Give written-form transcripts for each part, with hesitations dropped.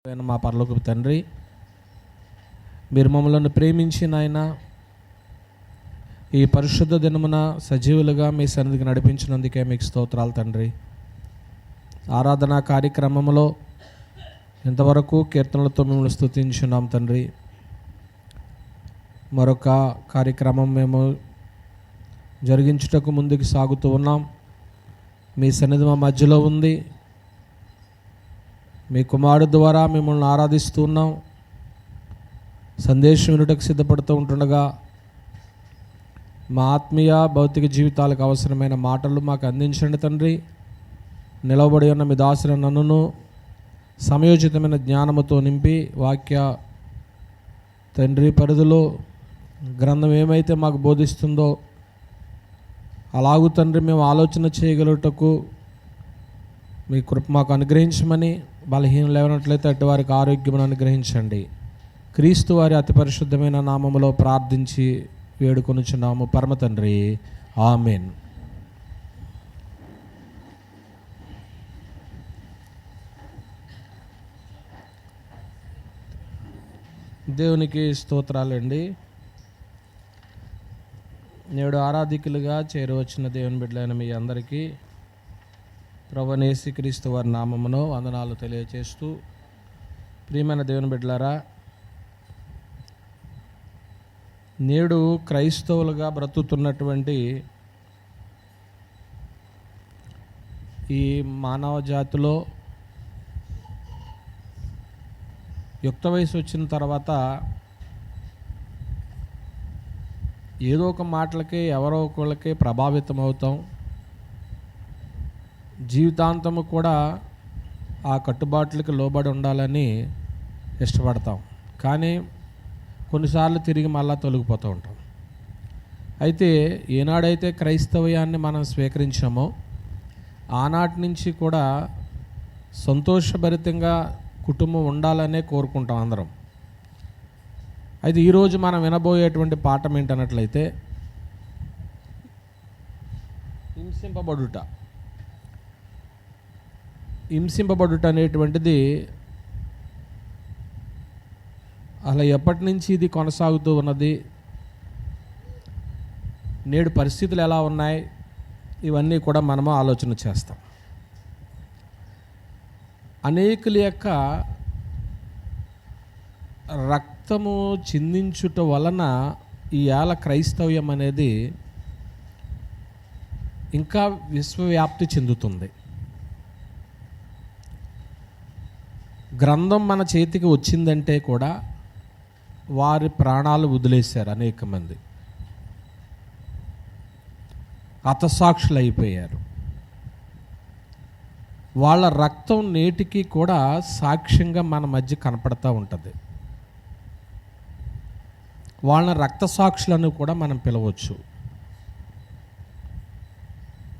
మా పరలోకపు తండ్రి, మీరు మమ్మల్ని ప్రేమించిన ఆయన ఈ పరిశుద్ధ దినమున సజీవులుగా మీ సన్నిధికి నడిపించినందుకే మీకు స్తోత్రాలు తండ్రి. ఆరాధనా కార్యక్రమంలో ఇంతవరకు కీర్తనలతో మిమ్మల్ని స్తుతించున్నాం తండ్రి. మరొక కార్యక్రమం మేము జరిగించుటకు ముందుకు సాగుతూ ఉన్నాం. మీ సన్నిధి మా మధ్యలో ఉంది. మీ కుమారుడు ద్వారా మిమ్మల్ని ఆరాధిస్తున్నాం. సందేశం వినుటకు సిద్ధపడుతూ ఉంటుండగా మా ఆత్మీయ భౌతిక జీవితాలకు అవసరమైన మాటలు మాకు అందించండి తండ్రి. నిలవబడి ఉన్న మీ దాసుల నన్నును సమయోచితమైన జ్ఞానముతో నింపి వాక్య తండ్రి పరిధిలో గ్రంథం ఏమైతే మాకు బోధిస్తుందో అలాగూ తండ్రి మేము ఆలోచన చేయగలుగుటకు మీ కృప మాకు అనుగ్రహించమని, బలహీనలు లేవనట్లయితే అటు వారికి ఆరోగ్యమును అనుగ్రహించండి. క్రీస్తు వారి అతి పరిశుద్ధమైన నామములో ప్రార్థించి వేడుకొనుచున్నాము పరమ తండ్రి, ఆమేన్. దేవునికి స్తోత్రాలండి. నేడు ఆరాధికులుగా చేరవచ్చిన దేవుని బిడ్డలైన మీ అందరికీ ప్రభువైన యేసుక్రీస్తు వారి నామములో వందనాలు తెలియజేస్తూ, ప్రియమైన దేవుని బిడ్డలారా, నేడు క్రైస్తవులుగా బ్రతుకుతున్నటువంటి ఈ మానవ జాతిలో యుక్త వయసు వచ్చిన తర్వాత ఏదో ఒక మాటలకి ఎవరో ఒకళ్ళకి ప్రభావితం అవుతాం. జీవితాంతము కూడా ఆ కట్టుబాట్లకి లోబడి ఉండాలని ఇష్టపడతాం. కానీ కొన్నిసార్లు తిరిగి మళ్ళా తొలగిపోతూ ఉంటాం. అయితే ఏనాడైతే క్రైస్తవ్యాన్ని మనం స్వీకరించామో ఆనాటి నుంచి కూడా సంతోషభరితంగా కుటుంబం ఉండాలనే కోరుకుంటాం అందరం. అయితే ఈరోజు మనం వినబోయేటువంటి పాఠం ఏంటన్నట్లయితే హింసింపబడుట అనేటువంటిది అలా ఎప్పటి నుంచి ఇది కొనసాగుతూ ఉన్నది, నేడు పరిస్థితులు ఎలా ఉన్నాయి, ఇవన్నీ కూడా మనము ఆలోచన చేస్తాం. అనేకుల యొక్క రక్తము చిందించుట వలన ఈవేళ క్రైస్తవ్యం అనేది ఇంకా విశ్వవ్యాప్తి చెందుతుంది. గ్రంథం మన చేతికి వచ్చిందంటే కూడా వారి ప్రాణాలు వదిలేశారు. అనేక మంది హతసాక్షులు అయిపోయారు. వాళ్ళ రక్తం నేటికి కూడా సాక్ష్యంగా మన మధ్య కనపడతా ఉంటుంది. వాళ్ళ రక్త సాక్షులను కూడా మనం పిలవచ్చు.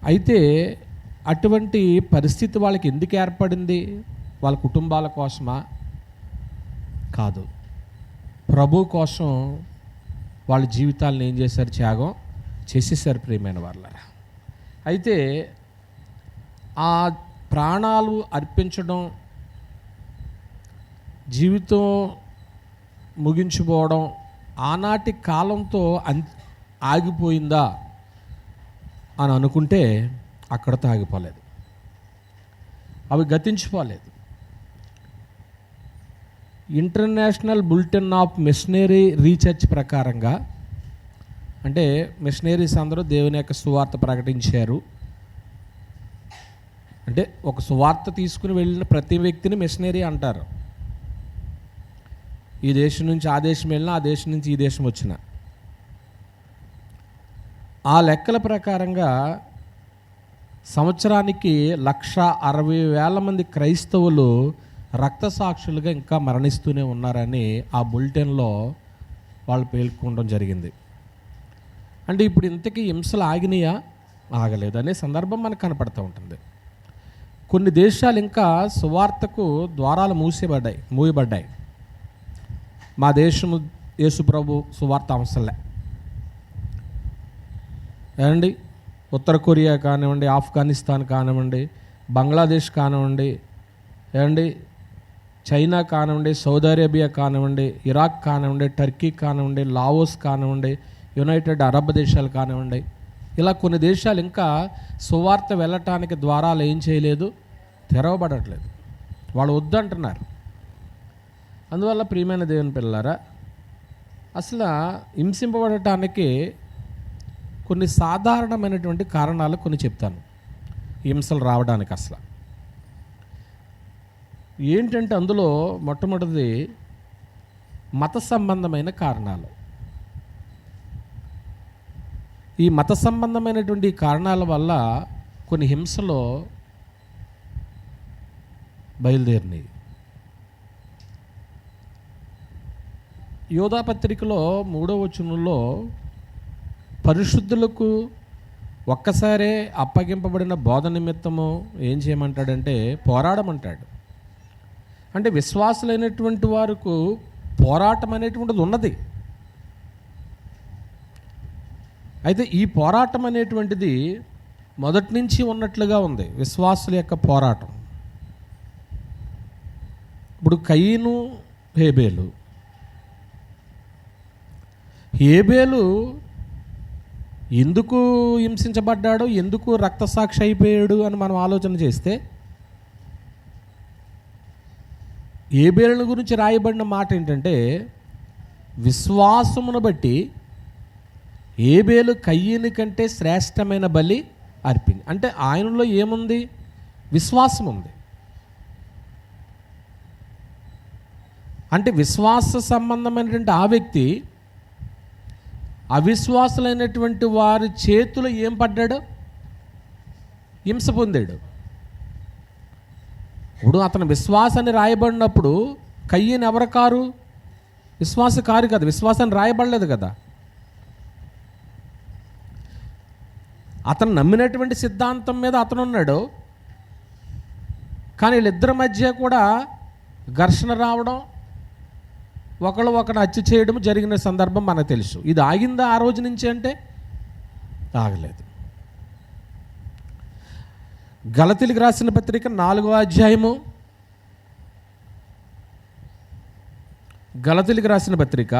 అయితే అటువంటి పరిస్థితి వాళ్ళకి ఎందుకు ఏర్పడింది? వాళ్ళ కుటుంబాల కోసమా? కాదు, ప్రభు కోసం వాళ్ళ జీవితాలను ఏం చేశారు? త్యాగం చేసేసారు ప్రియమైన వాళ్ళ. అయితే ఆ ప్రాణాలు అర్పించడం, జీవితం ముగించుకోవడం ఆనాటి కాలంతో ఆగిపోయిందా అని అనుకుంటే అక్కడతో ఆగిపోలేదు. అవి గతించిపోలేదు. International Bulletin of Missionary Research ప్రకారంగా, అంటే మిషనరీస్ అందరూ దేవుని యొక్క సువార్త ప్రకటించారు. అంటే ఒక సువార్త తీసుకుని వెళ్ళిన ప్రతి వ్యక్తిని మిషనరీ అంటారు. ఈ దేశం నుంచి ఆ దేశం వెళ్ళినా, ఆ దేశం నుంచి ఈ దేశం వచ్చిన ఆ లెక్కల ప్రకారంగా సంవత్సరానికి 160,000 మంది క్రైస్తవులు రక్త సాక్షులుగా ఇంకా మరణిస్తూనే ఉన్నారని ఆ బులెటిన్లో వాళ్ళు పేర్కొనడం జరిగింది. అంటే ఇప్పుడు ఇంతకీ హింసలు ఆగినాయా? ఆగలేదు అనే సందర్భం మనకు కనపడుతూ ఉంటుంది. కొన్ని దేశాలు ఇంకా సువార్తకు ద్వారాలు మూయబడ్డాయి. మా దేశము యేసుప్రభు సువార్త అవసరంలే. ఏమండి, ఉత్తర కొరియా కానివ్వండి, ఆఫ్ఘనిస్తాన్ కానివ్వండి, బంగ్లాదేశ్ కానివ్వండి, ఏమండి, చైనా కానివ్వండి, సౌదీ అరేబియా కానివ్వండి, ఇరాక్ కానివ్వండి, టర్కీ కానివ్వండి, లావోస్ కానివ్వండి, యునైటెడ్ అరబ్ దేశాలు కానివ్వండి, ఇలా కొన్ని దేశాలు ఇంకా సువార్త వెళ్ళటానికి ద్వారాలు ఏం చేయలేదు, తెరవబడట్లేదు. వాళ్ళు వద్దంటున్నారు. అందువల్ల ప్రియమైన దేవుని పిల్లలారా, అసలు హింసింపబడటానికి కొన్ని సాధారణమైనటువంటి కారణాలు కొన్ని చెప్తాను. హింసలు రావడానికి అసలు ఏంటంటే అందులో మొట్టమొదటిది మత సంబంధమైన కారణాలు. ఈ మత సంబంధమైనటువంటి కారణాల వల్ల కొన్ని హింసలు బయలుదేరినాయి. యోధా పత్రికలో 3వ వచనంలో పరిశుద్ధులకు ఒక్కసారే అప్పగింపబడిన బోధ నిమిత్తము ఏం చేయమంటాడంటే పోరాడమంటాడు. అంటే విశ్వాసులైనటువంటి వారికి పోరాటం అనేటువంటిది ఉన్నది. అయితే ఈ పోరాటం అనేటువంటిది మొదటి నుంచి ఉన్నట్లుగా ఉంది, విశ్వాసుల యొక్క పోరాటం. ఇప్పుడు కయీను, హేబేలు ఎందుకు హింసించబడ్డాడు, ఎందుకు రక్తసాక్షి అయిపోయాడు అని మనం ఆలోచన చేస్తే, హేబేలుని గురించి రాయబడిన మాట ఏంటంటే, విశ్వాసమును బట్టి హేబేలు కయ్యని కంటే శ్రేష్టమైన బలి అర్పింది. అంటే ఆయనలో ఏముంది, విశ్వాసం ఉంది. అంటే విశ్వాస సంబంధమైనటువంటి ఆ వ్యక్తి అవిశ్వాసులైనటువంటి వారి చేతులు ఏం పడ్డాడు, హింస పొందాడు. ఇప్పుడు అతను విశ్వాసాన్ని రాయబడినప్పుడు కయ్యని ఎవరు కారు, విశ్వాస కారు కదా, విశ్వాసాన్ని రాయబడలేదు కదా. అతను నమ్మినటువంటి సిద్ధాంతం మీద అతను ఉన్నాడు, కానీ వీళ్ళిద్దరి మధ్య కూడా ఘర్షణ రావడం, ఒకళ్ళు హత్య చేయడం జరిగిన సందర్భం మనకు తెలుసు. ఇది ఆగిందా ఆ రోజు నుంచి అంటే ఆగలేదు. గలతీలకు రాసిన పత్రిక 4వ అధ్యాయము, గలతీలకు రాసిన పత్రిక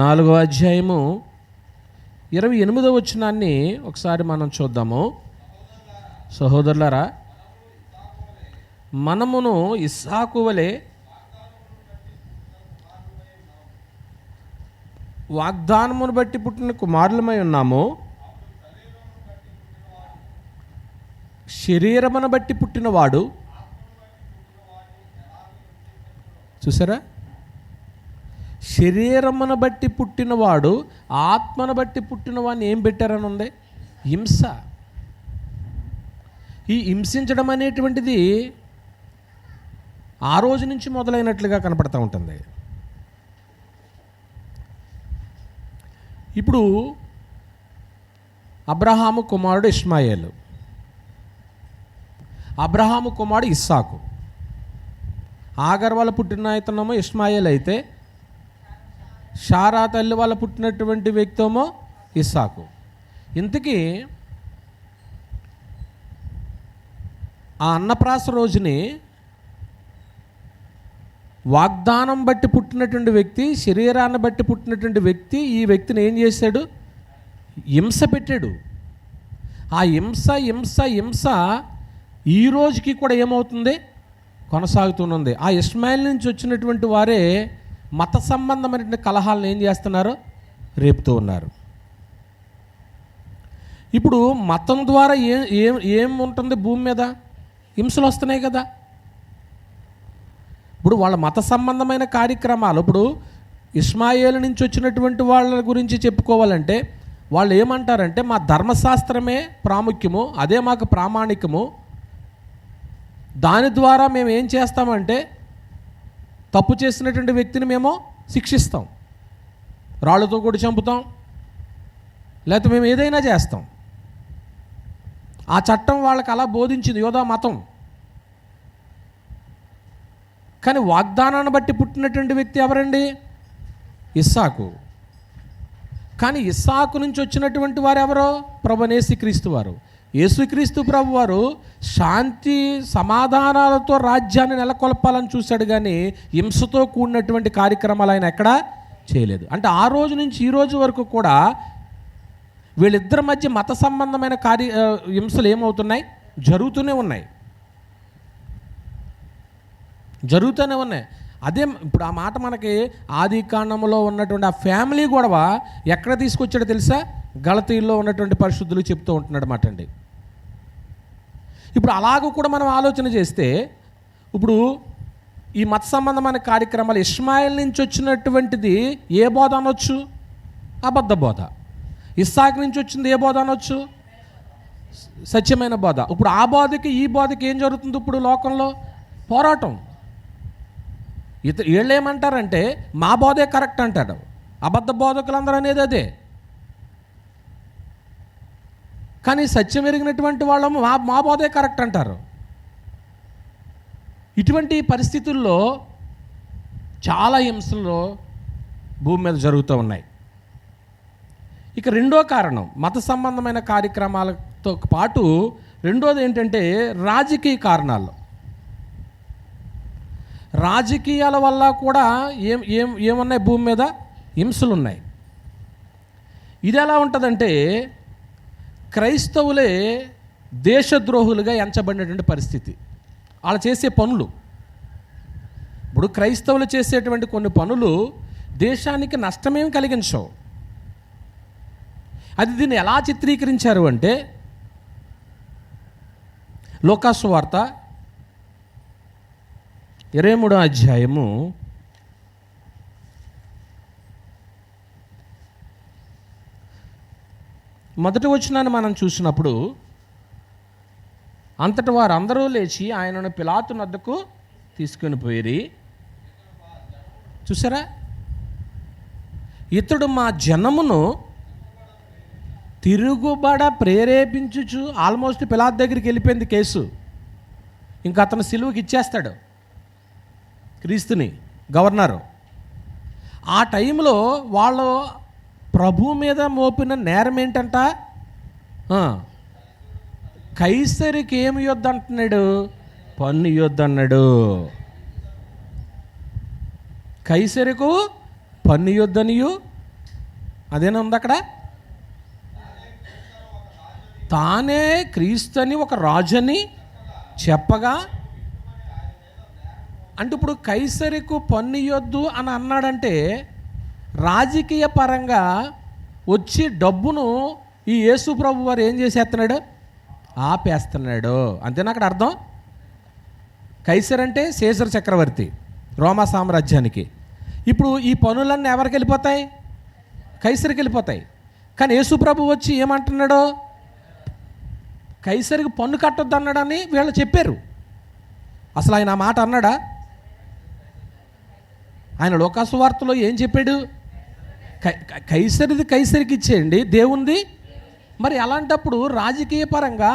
4వ అధ్యాయము 28వ వచనాన్ని ఒకసారి మనం చూద్దాము. సహోదరులారా, మనమును ఇస్సాకు వలె వాగ్దానమును బట్టి పుట్టిన కుమారులమై ఉన్నాము. శరీరమును బట్టి పుట్టినవాడు, చూసారా, శరీరమును బట్టి పుట్టినవాడు ఆత్మను బట్టి పుట్టినవాడిని ఏం పెట్టారని ఉంది, హింస. ఈ హింసించడం అనేటువంటిది ఆ రోజు నుంచి మొదలైనట్లుగా కనపడుతూ ఉంటుంది. ఇప్పుడు అబ్రహాము కుమారుడు ఇష్మాయేలు, అబ్రహాము కుమారుడు ఇస్సాకు. ఆగర్ వాళ్ళ పుట్టిన ఇతనేమో ఇష్మాయేల్ అయితే, షారా తల్లి వాళ్ళ పుట్టినటువంటి వ్యక్తేమో ఇస్సాకు. ఇంతకీ ఆ అన్నప్రాస రోజుని వాగ్దానం బట్టి పుట్టినటువంటి వ్యక్తి, శరీరాన్ని బట్టి పుట్టినటువంటి వ్యక్తి ఈ వ్యక్తిని ఏం చేశాడు, హింస పెట్టాడు. ఆ హింస హింస హింస ఈ రోజుకి కూడా ఏమవుతుంది, కొనసాగుతున్నది. ఆ ఇష్మాయిల్ నుంచి వచ్చినటువంటి వారే మత సంబంధమైనటువంటి కలహాలను ఏం చేస్తున్నారు, రేపుతూ ఉన్నారు. ఇప్పుడు మతం ద్వారా ఏం ఉంటుంది భూమి మీద, హింసలు వస్తున్నాయి కదా. ఇప్పుడు వాళ్ళ మత సంబంధమైన కార్యక్రమాలు, ఇప్పుడు ఇష్మాయేలు నుంచి వచ్చినటువంటి వాళ్ళ గురించి చెప్పుకోవాలంటే వాళ్ళు ఏమంటారంటే, మా ధర్మశాస్త్రమే ప్రాముఖ్యము, అదే మాకు ప్రామాణికము, దాని ద్వారా మేము ఏం చేస్తామంటే తప్పు చేసినటువంటి వ్యక్తిని మేము శిక్షిస్తాం, రాళ్ళతో కూడా చంపుతాం, లేకపోతే మేము ఏదైనా చేస్తాం. ఆ చట్టం వాళ్ళకి అలా బోధించింది యోధా మతం. కానీ వాగ్దానాన్ని బట్టి పుట్టినటువంటి వ్యక్తి ఎవరండి, ఇస్సాకు. కానీ ఇస్సాకు నుంచి వచ్చినటువంటి వారు ఎవరో, ప్రభువైన యేసుక్రీస్తు వారు. యేసుక్రీస్తు ప్రభు వారు శాంతి సమాధానాలతో రాజ్యాన్ని నెలకొల్పాలని చూశాడు, కానీ హింసతో కూడినటువంటి కార్యక్రమాలు ఆయన ఎక్కడా చేయలేదు. అంటే ఆ రోజు నుంచి ఈ రోజు వరకు కూడా వీళ్ళిద్దరి మధ్య మత సంబంధమైన హింసలు ఏమవుతున్నాయి? జరుగుతూనే ఉన్నాయి. అదే ఇప్పుడు ఆ మాట మనకి ఆది కాండంలో ఉన్నటువంటి ఆ ఫ్యామిలీ గొడవ ఎక్కడ తీసుకొచ్చాడో తెలుసా? గలతీల్లో ఉన్నటువంటి పరిశుద్ధులు చెప్తూ ఉంటున్నాడు మాట అండి. ఇప్పుడు అలాగూ కూడా మనం ఆలోచన చేస్తే, ఇప్పుడు ఈ మత సంబంధమైన కార్యక్రమాలు ఇష్మాయిల్ నుంచి వచ్చినటువంటిది ఏ బోధ అనొచ్చు? అబద్ధ బోధ. ఇస్సాకు నుంచి వచ్చింది ఏ బోధ అనొచ్చు? సత్యమైన బోధ. ఇప్పుడు ఆ బోధకి ఈ బోధకి ఏం జరుగుతుంది? ఇప్పుడు లోకంలో పోరాటం. వీళ్ళు ఏమంటారంటే మా బోధే కరెక్ట్ అంటాడు. అబద్ధ బోధకులందరూ అనేది అదే. కానీ సత్యం ఎరిగినటువంటి వాళ్ళము మా బోధే కరెక్ట్ అంటారు. ఇటువంటి పరిస్థితుల్లో చాలా హింసలు భూమి మీద జరుగుతూ ఉన్నాయి. ఇక రెండో కారణం, మత సంబంధమైన కార్యక్రమాలతో పాటు రెండోది ఏంటంటే రాజకీయ కారణాలు. రాజకీయాల వల్ల కూడా ఏమున్నాయి? భూమి మీద హింసలు ఉన్నాయి. ఇది ఎలా ఉంటుందంటే, క్రైస్తవులే దేశద్రోహులుగా ఎంచబడినటువంటి పరిస్థితి. వాళ్ళు చేసే పనులు, ఇప్పుడు క్రైస్తవులు చేసేటువంటి కొన్ని పనులు దేశానికి నష్టమేం కలిగించవు. అది దీన్ని ఎలా చిత్రీకరించారు అంటే, లూకాసు వార్త 23వ అధ్యాయము 1వ వచనాన్ని మనం చూసినప్పుడు, అంతటి వారందరూ లేచి ఆయనను పిలాతు వద్దకు తీసుకొని పోయిరి. చూసారా? ఇతడు మా జనమును తిరుగుబడ ప్రేరేపించుచు, ఆల్మోస్ట్ పిలాతు దగ్గరికి వెళ్ళిపోయింది కేసు. ఇంకా అతను సిలువకి ఇచ్చేస్తాడు క్రీస్తుని, గవర్నరు. ఆ టైంలో వాళ్ళు ప్రభు మీద మోపిన నేరం ఏంటంట? కైసరికి ఏమి యుద్ధం అంటున్నాడు? పన్ను యుద్ధం అన్నాడు. కైసరుకు పన్ను యుద్ధనియు, అదేనా ఉంది అక్కడ? తానే క్రీస్తుని ఒక రాజని చెప్పగా, అంటే ఇప్పుడు కైసరుకు పన్ను యొద్దు అని అన్నాడంటే రాజకీయ పరంగా వచ్చి డబ్బును ఈ యేసు ప్రభు వారు ఏం చేసేస్తున్నాడు? ఆపేస్తున్నాడు. అంతేనా అక్కడ అర్థం? కైసర్ అంటే సీజర్ చక్రవర్తి, రోమా సామ్రాజ్యానికి. ఇప్పుడు ఈ పనులన్నీ ఎవరికి వెళ్ళిపోతాయి? కైసరికి వెళ్ళిపోతాయి. కానీ యేసు ప్రభు వచ్చి ఏమంటున్నాడు? కైసరికి పన్ను కట్టొద్దు అన్నాడని వీళ్ళు చెప్పారు. అసలు ఆయన ఆ మాట అన్నాడా? ఆయన లూకాసు వార్తలో ఏం చెప్పాడు? కైసరిది కైసరికి ఇచ్చేయండి, దేవుంది. మరి అలాంటప్పుడు రాజకీయ పరంగా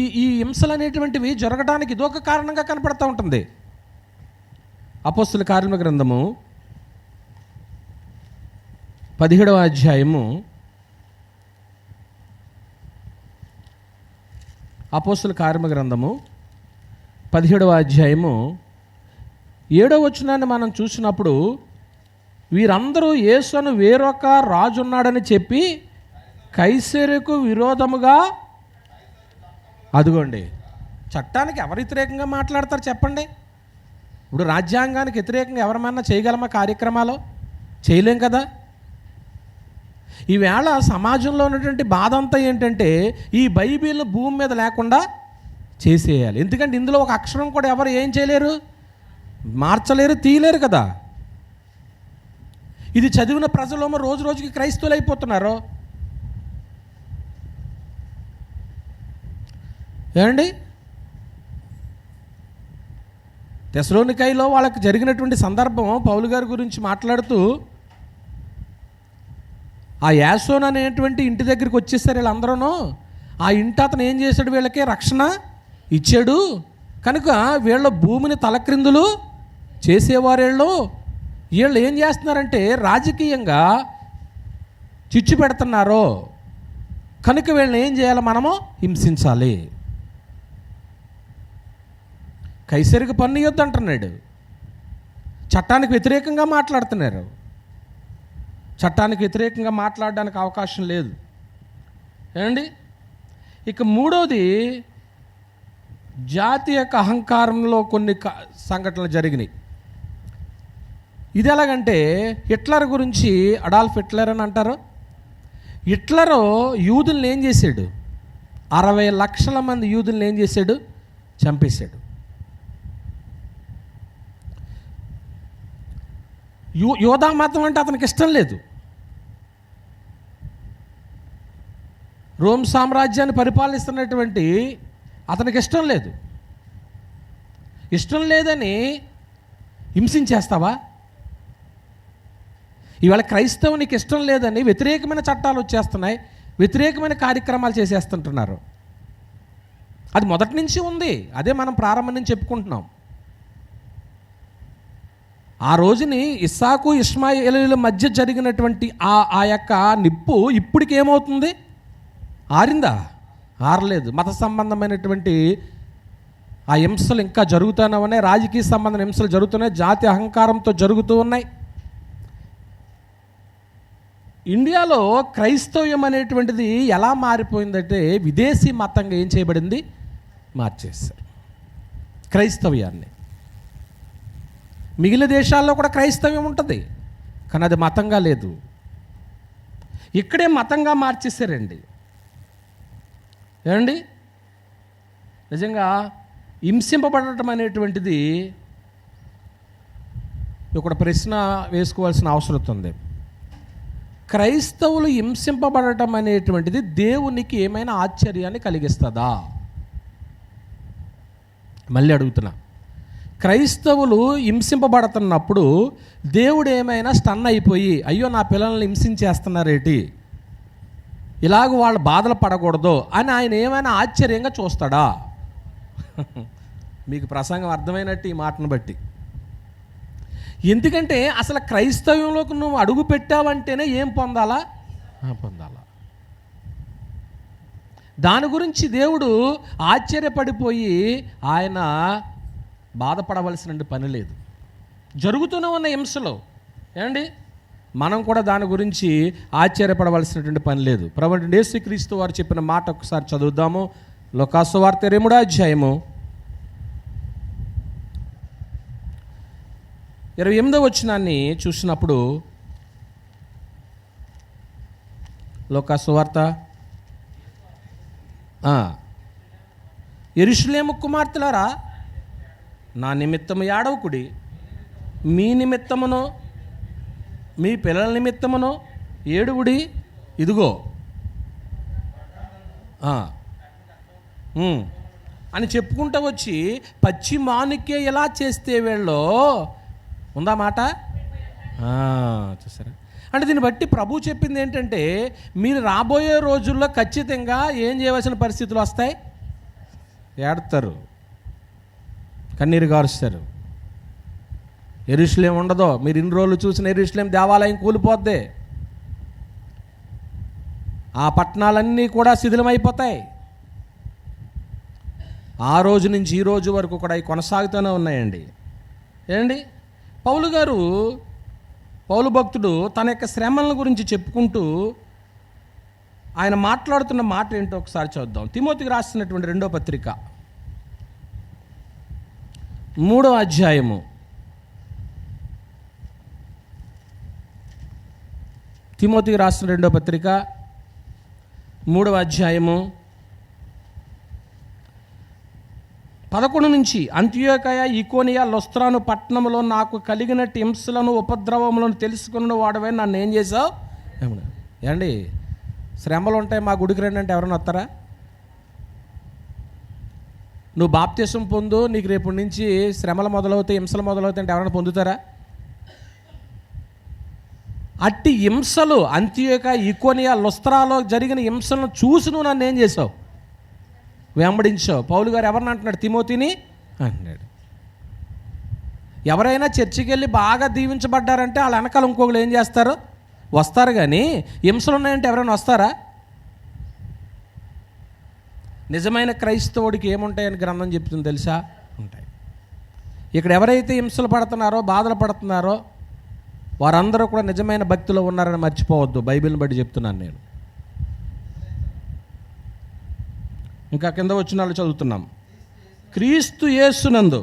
ఈ హింసలు అనేటువంటివి జరగడానికి ఇదొక కారణంగా కనపడుతూ ఉంటుంది. అపోస్తుల కార్యముల గ్రంథము 17వ అధ్యాయము, అపోస్తుల కార్యముల గ్రంథము 17వ అధ్యాయము 7వ వచనాన్ని మనం చూసినప్పుడు, వీరందరూ యేసును వేరొక రాజు ఉన్నాడని చెప్పి కైసరుకు విరోధముగా, అదిగోండి, చట్టానికి ఎవరు వ్యతిరేకంగా మాట్లాడతారు చెప్పండి? ఇప్పుడు రాజ్యాంగానికి వ్యతిరేకంగా ఎవరమన్నా చేయగలమా కార్యక్రమాలు? చేయలేం కదా. ఈవేళ సమాజంలో ఉన్నటువంటి బాధ అంతా ఏంటంటే ఈ బైబిల్ భూమి మీద లేకుండా చేసేయాలి. ఎందుకంటే ఇందులో ఒక అక్షరం కూడా ఎవరు ఏం చేయలేరు, మార్చలేరు, తీయలేరు కదా. ఇది చదివిన ప్రజలేమో రోజు రోజుకి క్రైస్తవులు అయిపోతున్నారు. ఏమండి? తెస్సలోనికైలో వాళ్ళకి జరిగినటువంటి సందర్భం పౌలు గారి గురించి మాట్లాడుతూ, ఆ యాసోన్ అనేటువంటి ఇంటి దగ్గరికి వచ్చేసారు వీళ్ళందరూ. ఆ ఇంటి అతను ఏం చేశాడు? వీళ్ళకి రక్షణ ఇచ్చాడు కనుక వీళ్ళ భూమిని తలక్రిందులు చేసేవారేళ్ళు. వీళ్ళు ఏం చేస్తున్నారంటే రాజకీయంగా చిచ్చు పెడుతున్నారు. కనుక వీళ్ళని ఏం చేయాలి? మనము హింసించాలి. కైసరికి పన్ను ఇవ్వద్దు అంటున్నాడు. చట్టానికి వ్యతిరేకంగా మాట్లాడుతున్నారు. చట్టానికి వ్యతిరేకంగా మాట్లాడడానికి అవకాశం లేదు. ఏమండి? ఇక మూడోది, జాతి యొక్క అహంకారంలో కొన్ని సంఘటనలు జరిగినాయి. ఇది ఎలాగంటే, హిట్లర్ గురించి, అడాల్ఫ్ హిట్లర్ అని అంటారు. హిట్లరు యూదుల్ని ఏం చేశాడు? 60 లక్షల మంది యూదుల్ని ఏం చేశాడు? చంపేశాడు. యోధా మతం అంటే అతనికి ఇష్టం లేదు. రోమ్ సామ్రాజ్యాన్ని పరిపాలిస్తున్నటువంటి అతనికి ఇష్టం లేదు. ఇష్టం లేదని హింసించేస్తావా? ఇవాళ క్రైస్తవునికి ఇష్టం లేదని వ్యతిరేకమైన చట్టాలు వచ్చేస్తున్నాయి, వ్యతిరేకమైన కార్యక్రమాలు చేసేస్తుంటున్నారు. అది మొదటి నుంచి ఉంది. అదే మనం ప్రారంభం నుంచి చెప్పుకుంటున్నాం. ఆ రోజుని ఇస్సాకు ఇష్మాయేలీల మధ్య జరిగినటువంటి ఆ యొక్క నిప్పు ఇప్పటికి ఏమవుతుంది? ఆరిందా? ఆరలేదు. మత సంబంధమైనటువంటి ఆ హింసలు ఇంకా జరుగుతూనే ఉన్నాయి. రాజకీయ సంబంధమైన హింసలు జరుగుతున్నాయి. జాతి అహంకారంతో జరుగుతూ ఉన్నాయి. ఇండియాలో క్రైస్తవ్యం అనేటువంటిది ఎలా మారిపోయిందంటే, విదేశీ మతంగా ఏం చేయబడింది? మార్చేశారు క్రైస్తవ్యాన్ని. మిగిలిన దేశాల్లో కూడా క్రైస్తవ్యం ఉంటుంది, కానీ అది మతంగా లేదు. ఇక్కడే మతంగా మార్చేశారండి. ఏమండి? నిజంగా హింసింపబడటం అనేటువంటిది ఒక ప్రశ్న వేసుకోవాల్సిన అవసరం ఉంది. క్రైస్తవులు హింసింపబడటం అనేటువంటిది దేవునికి ఏమైనా ఆశ్చర్యాన్ని కలిగిస్తుందా? మళ్ళీ అడుగుతున్నా. క్రైస్తవులు హింసింపబడుతున్నప్పుడు దేవుడు ఏమైనా స్టన్ అయిపోయి, అయ్యో నా పిల్లల్ని హింసించేస్తున్నారేటి, ఇలాగ వాళ్ళు బాధలు పడకూడదు అని ఆయన ఏమైనా ఆశ్చర్యంగా చూస్తాడా? మీకు ప్రసంగం అర్థమైనట్టు ఈ మాటను బట్టి. ఎందుకంటే అసలు క్రైస్తవ్యంలోకి నువ్వు అడుగు పెట్టావంటేనే ఏం పొందాలా? పొందాలా. దాని గురించి దేవుడు ఆశ్చర్యపడిపోయి ఆయన బాధపడవలసిన పని లేదు. జరుగుతూనే ఉన్న హింసలో ఏమండి మనం కూడా దాని గురించి ఆశ్చర్యపడవలసినటువంటి పని లేదు. ప్రభువైన యేసుక్రీస్తు వారు చెప్పిన మాట ఒకసారి చదువుదాము. లూకాసు వార్త 2వ అధ్యాయము 28వ వచనాన్ని చూసినప్పుడు, లూకాసు వార్త, యెరూషలేము కుమార్తెలారా, నా నిమిత్తము ఏడవకుడి, మీ నిమిత్తమును మీ పిల్లల నిమిత్తమును ఏడువుడి, ఇదిగో అని చెప్పుకుంటూ వచ్చి పచ్చి మానుకే ఎలా చేస్తే వీళ్ళు ఉందా మాట? చూసారా? అంటే దీన్ని బట్టి ప్రభు చెప్పింది ఏంటంటే, మీరు రాబోయే రోజుల్లో ఖచ్చితంగా ఏం చేయవలసిన పరిస్థితులు వస్తాయి? ఏడతారు, కన్నీరు గారుస్తారు. యెరూషలేము ఉండదు. మీరు ఇన్ని రోజులు చూసిన యెరూషలేము దేవాలయం కూలిపోద్ది. ఆ పట్టణాలన్నీ కూడా శిథిలమైపోతాయి. ఆ రోజు నుంచి ఈ రోజు వరకు కూడా అవి కొనసాగుతూనే ఉన్నాయండి. ఏండి? పౌలు భక్తుడు తన యొక్క శ్రమల గురించి చెప్పుకుంటూ ఆయన మాట్లాడుతున్న మాట ఏంటో ఒకసారి చూద్దాం. తిమోతికి రాసినటువంటి 2వ పత్రిక 3వ అధ్యాయము 3వ అధ్యాయము 11 నుంచి, అంతియోకయ, ఈకోనియా, లొస్త్రాను పట్టణంలో నాకు కలిగినట్టు హింసలను ఉపద్రవములను తెలుసుకున్న వాడవే నన్ను ఏం చేసావు? ఏమండి, శ్రమలు ఉంటాయి, మా గుడికి రండి అంటే ఎవరైనా వస్తారా? నువ్వు బాప్తిసం పొందు, నీకు రేపటి నుంచి శ్రమలు మొదలవుతాయి, హింసలు మొదలవుతాయి అంటే ఎవరైనా పొందుతారా? అట్టి హింసలు అంతియోకయ, ఈకోనియా, లొస్త్రాలో జరిగిన హింసలను చూసి నువ్వు నన్ను ఏం చేసావు? వెంబడించావు. పౌలు గారు ఎవరిని అంటున్నాడు? తిమోతిని అంటున్నాడు. ఎవరైనా చర్చికి వెళ్ళి బాగా దీవించబడ్డారంటే వాళ్ళ వెనకాల ఇంకొకరు ఏం చేస్తారు? వస్తారు. కానీ హింసలు ఉన్నాయంటే ఎవరైనా వస్తారా? నిజమైన క్రైస్తవుడికి ఏముంటాయని గ్రంథం చెప్తుంది తెలుసా? ఉంటాయి. ఇక్కడ ఎవరైతే హింసలు పడుతున్నారో, బాధలు పడుతున్నారో వారందరూ కూడా నిజమైన భక్తిలో ఉన్నారని మర్చిపోవద్దు. బైబిల్ని బట్టి చెప్తున్నాను నేను. ఇంకా కింద వచ్చిన వాళ్ళు చదువుతున్నాం. క్రీస్తు యేసునందు,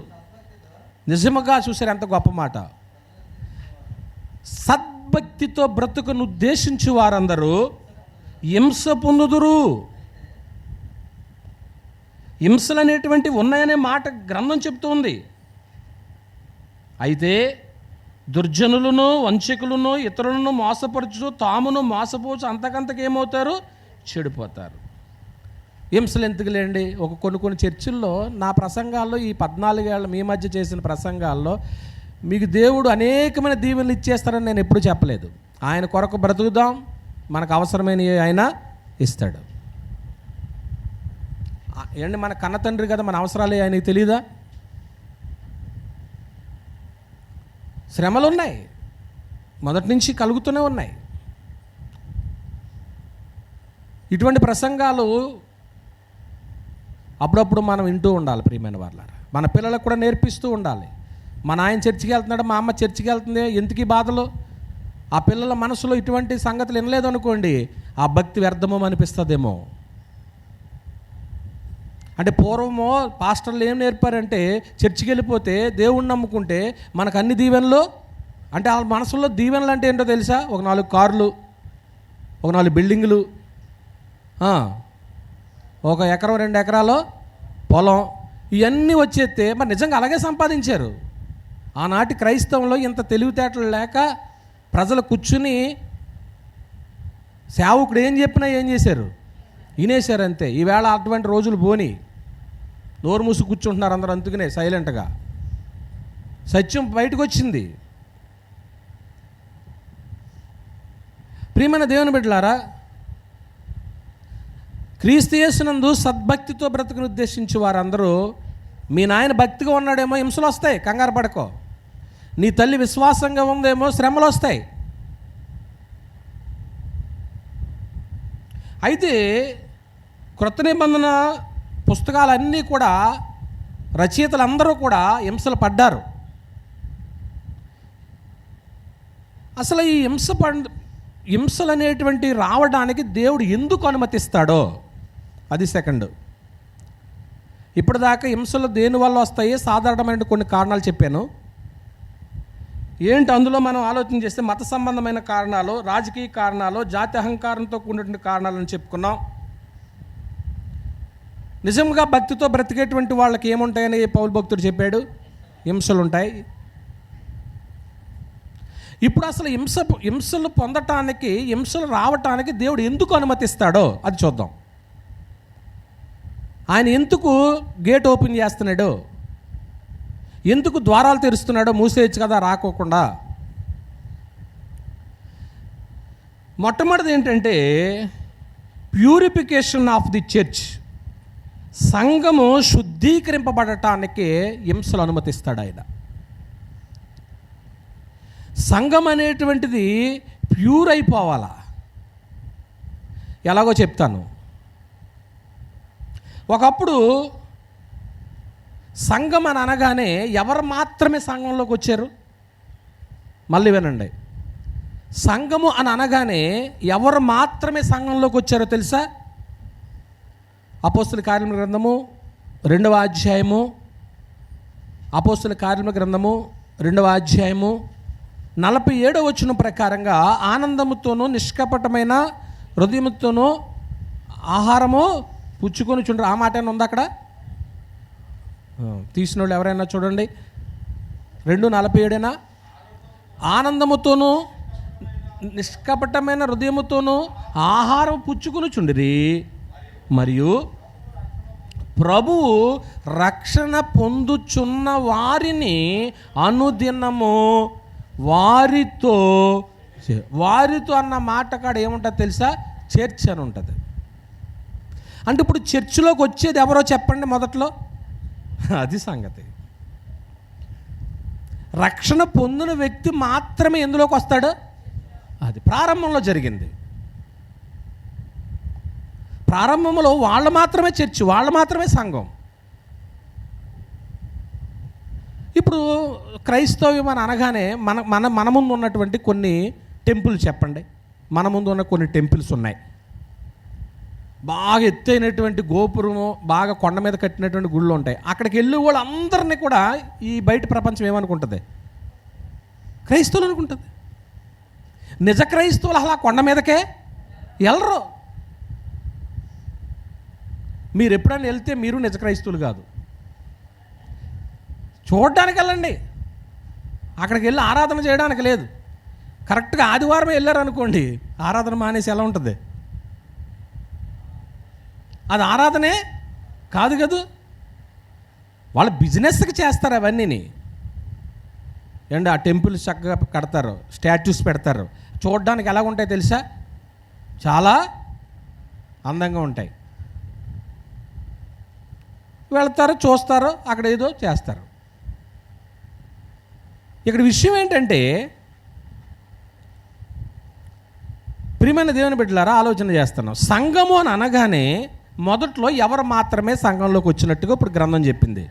నిజముగా చూసారు ఎంత గొప్ప మాట, సద్భక్తితో బ్రతుకును ఉద్దేశించి వారందరూ హింస పొందుదురు. హింసలు అనేటువంటివి ఉన్నాయనే మాట గ్రంథం చెప్తుంది. అయితే దుర్జనులను, వంచకులను, ఇతరులను మోసపరచు, తామును మోసపోచు అంతకంతకు ఏమవుతారు? చెడిపోతారు. హింసలు ఎందుకులేండి? కొన్ని చర్చిల్లో నా ప్రసంగాల్లో, ఈ 14 ఏళ్ళ మీ మధ్య చేసిన ప్రసంగాల్లో మీకు దేవుడు అనేకమైన దీవెనలు ఇచ్చేస్తారని నేను ఎప్పుడు చెప్పలేదు. ఆయన కొరకు బ్రతుకుదాం, మనకు అవసరమైనవి ఆయన ఇస్తాడు. ఏంటి, మన కన్న తండ్రి కదా, మన అవసరాలు ఆయనకి తెలీదా? శ్రమలు ఉన్నాయి, మొదటి నుంచి కలుగుతూనే ఉన్నాయి. ఇటువంటి ప్రసంగాలు అప్పుడప్పుడు మనం వింటూ ఉండాలి ప్రియమైన వాళ్ళారా. మన పిల్లలకు కూడా నేర్పిస్తూ ఉండాలి. మా నాయన చర్చికి వెళ్తున్నాడు, మా అమ్మ చర్చికి వెళ్తుంది, ఎందుకు ఈ బాధలు? ఆ పిల్లల మనసులో ఇటువంటి సంగతులు వినలేదు అనుకోండి, ఆ భక్తి వ్యర్థమో అనిపిస్తుందేమో. అంటే పూర్వమో పాస్టర్లు ఏం నేర్పారంటే, చర్చికి వెళ్ళిపోతే దేవుణ్ణి నమ్ముకుంటే మనకు అన్ని దీవెనలు, అంటే వాళ్ళ మనసులో దీవెనలు అంటే ఏంటో తెలుసా? ఒక 4 కార్లు, ఒక 4 బిల్డింగులు, 1 ఎకరం 2 ఎకరాలు పొలం, ఇవన్నీ వచ్చేస్తే మరి నిజంగా అలాగే సంపాదించారు. ఆనాటి క్రైస్తవంలో ఇంత తెలివితేటలు లేక ప్రజలు కూర్చుని సేవకుడు ఏం చెప్పినా ఏం చేశారు? వినేశారు అంతే. ఈవేళ అటువంటి రోజులు పోని, నోరు మూసి కూర్చుంటున్నారు అందరూ, అందుకనే సైలెంట్గా. సత్యం బయటకు వచ్చింది. ప్రియమైన దేవుని బిడ్డలారా, క్రీస్తు యేసునందు సద్భక్తితో బ్రతుకును ఉద్దేశించి వారందరూ, మీ నాయన భక్తిగా ఉన్నాడేమో, హింసలు వస్తాయి, కంగారు పడకో. నీ తల్లి విశ్వాసంగా ఉందేమో, శ్రమలు వస్తాయి. అయితే క్రొత్త నిబంధన పుస్తకాలన్నీ కూడా రచయితలందరూ కూడా హింసలు పడ్డారు. అసలు ఈ హింసలు అనేటువంటి రావడానికి దేవుడు ఎందుకు అనుమతిస్తాడో అది సెకండ్. ఇప్పటిదాకా హింసలు దేనివల్ల వస్తాయి? సాధారణమైన కొన్ని కారణాలు చెప్పాను. ఏంటి అందులో మనం ఆలోచన చేస్తే మత సంబంధమైన కారణాలు, రాజకీయ కారణాలు, జాతి అహంకారంతో కూడినటువంటి కారణాలను చెప్పుకున్నాం. నిజంగా భక్తితో బ్రతికేటువంటి వాళ్ళకి ఏముంటాయని పౌలు భక్తుడు చెప్పాడు? హింసలు ఉంటాయి. ఇప్పుడు అసలు హింసలు పొందటానికి, హింసలు రావటానికి దేవుడు ఎందుకు అనుమతిస్తాడో అది చూద్దాం. ఆయన ఎందుకు గేట్ ఓపెన్ చేస్తున్నాడో, ఎందుకు ద్వారాలు తెరుస్తున్నాడో, మూసేయచ్చు కదా రాకోకుండా. మొట్టమొదటిది ఏంటంటే ప్యూరిఫికేషన్ ఆఫ్ ది చర్చ్. సంఘము శుద్ధీకరింపబడటానికి హింసలు అనుమతిస్తాడు ఆయన. సంఘం అనేటువంటిది ప్యూర్ అయిపోవాలా. ఎలాగో చెప్తాను. ఒకప్పుడు సంఘం అని అనగానే ఎవరు మాత్రమే సంఘంలోకి వచ్చారు? మళ్ళీ వినండి. సంఘము అని అనగానే ఎవరు మాత్రమే సంఘంలోకి వచ్చారో తెలుసా? అపోస్తుల కార్యముల గ్రంథము 2వ అధ్యాయము, అపోస్తుల కార్యముల గ్రంథము 2వ అధ్యాయము 47వ వచనం ప్రకారంగా, ఆనందముతోనూ నిష్కపటమైన హృదయముతోనూ ఆహారము పుచ్చుకొని చూడండి. ఆ మాట ఏమైనా ఉంది అక్కడ? తీసిన వాళ్ళు ఎవరైనా చూడండి. 2:47 ఆనందముతోనూ నిష్కపటమైన హృదయముతోనూ ఆహారం పుచ్చుకొని చుండిరి, మరియు ప్రభువు రక్షణ పొందుచున్న వారిని అనుదినము వారితో అన్న మాట కాడ ఏముంటుంది తెలుసా? చర్చ్ అని ఉంటుంది. అంటే ఇప్పుడు చర్చిలోకి వచ్చేది ఎవరో చెప్పండి మొదట్లో? అది సంగతి. రక్షణ పొందిన వ్యక్తి మాత్రమే ఎందులోకి వస్తాడు? అది ప్రారంభంలో జరిగింది. ప్రారంభంలో వాళ్ళు మాత్రమే చర్చి, వాళ్ళు మాత్రమే సంఘం. ఇప్పుడు క్రైస్తవ్యం అని అనగానే మన మన మన ముందు ఉన్నటువంటి కొన్ని టెంపుల్ చెప్పండి. మన ముందు ఉన్న కొన్ని టెంపుల్స్ ఉన్నాయి. బాగా ఎత్తైనటువంటి గోపురము, బాగా కొండ మీద కట్టినటువంటి గుళ్ళు ఉంటాయి. అక్కడికి వెళ్ళి వాళ్ళందరినీ కూడా ఈ బయట ప్రపంచం ఏమనుకుంటుంది? క్రైస్తవులు అనుకుంటుంది. నిజ క్రైస్తవులు అలా కొండ మీదకే వెళ్ళరు. మీరు ఎప్పుడైనా వెళ్తే మీరు నిజ క్రైస్తవులు కాదు, చూడడానికి వెళ్ళండి. అక్కడికి వెళ్ళి ఆరాధన చేయడానికి లేదు. కరెక్ట్గా ఆదివారం వెళ్ళారు అనుకోండి, ఆరాధన మానేసి ఎలా ఉంటుంది? అది ఆరాధనే కాదు కదా. వాళ్ళ బిజినెస్కి చేస్తారు అవన్నీని. ఏంటి, ఆ టెంపుల్స్ చక్కగా కడతారు, స్టాచ్యూస్ పెడతారు. చూడడానికి ఎలా ఉంటాయి తెలుసా? చాలా అందంగా ఉంటాయి. వెళ్తారు, చూస్తారు, అక్కడ ఏదో చేస్తారు. ఇక్కడ విషయం ఏంటంటే, ప్రియమైన దేవుని బిడ్డలారా, ఆలోచన చేస్తున్నాం. సంఘము అని అనగానే మొదట్లో ఎవరు మాత్రమే సంఘంలోకి వచ్చినట్టుగా ఇప్పుడు గ్రంథం చెప్పింది?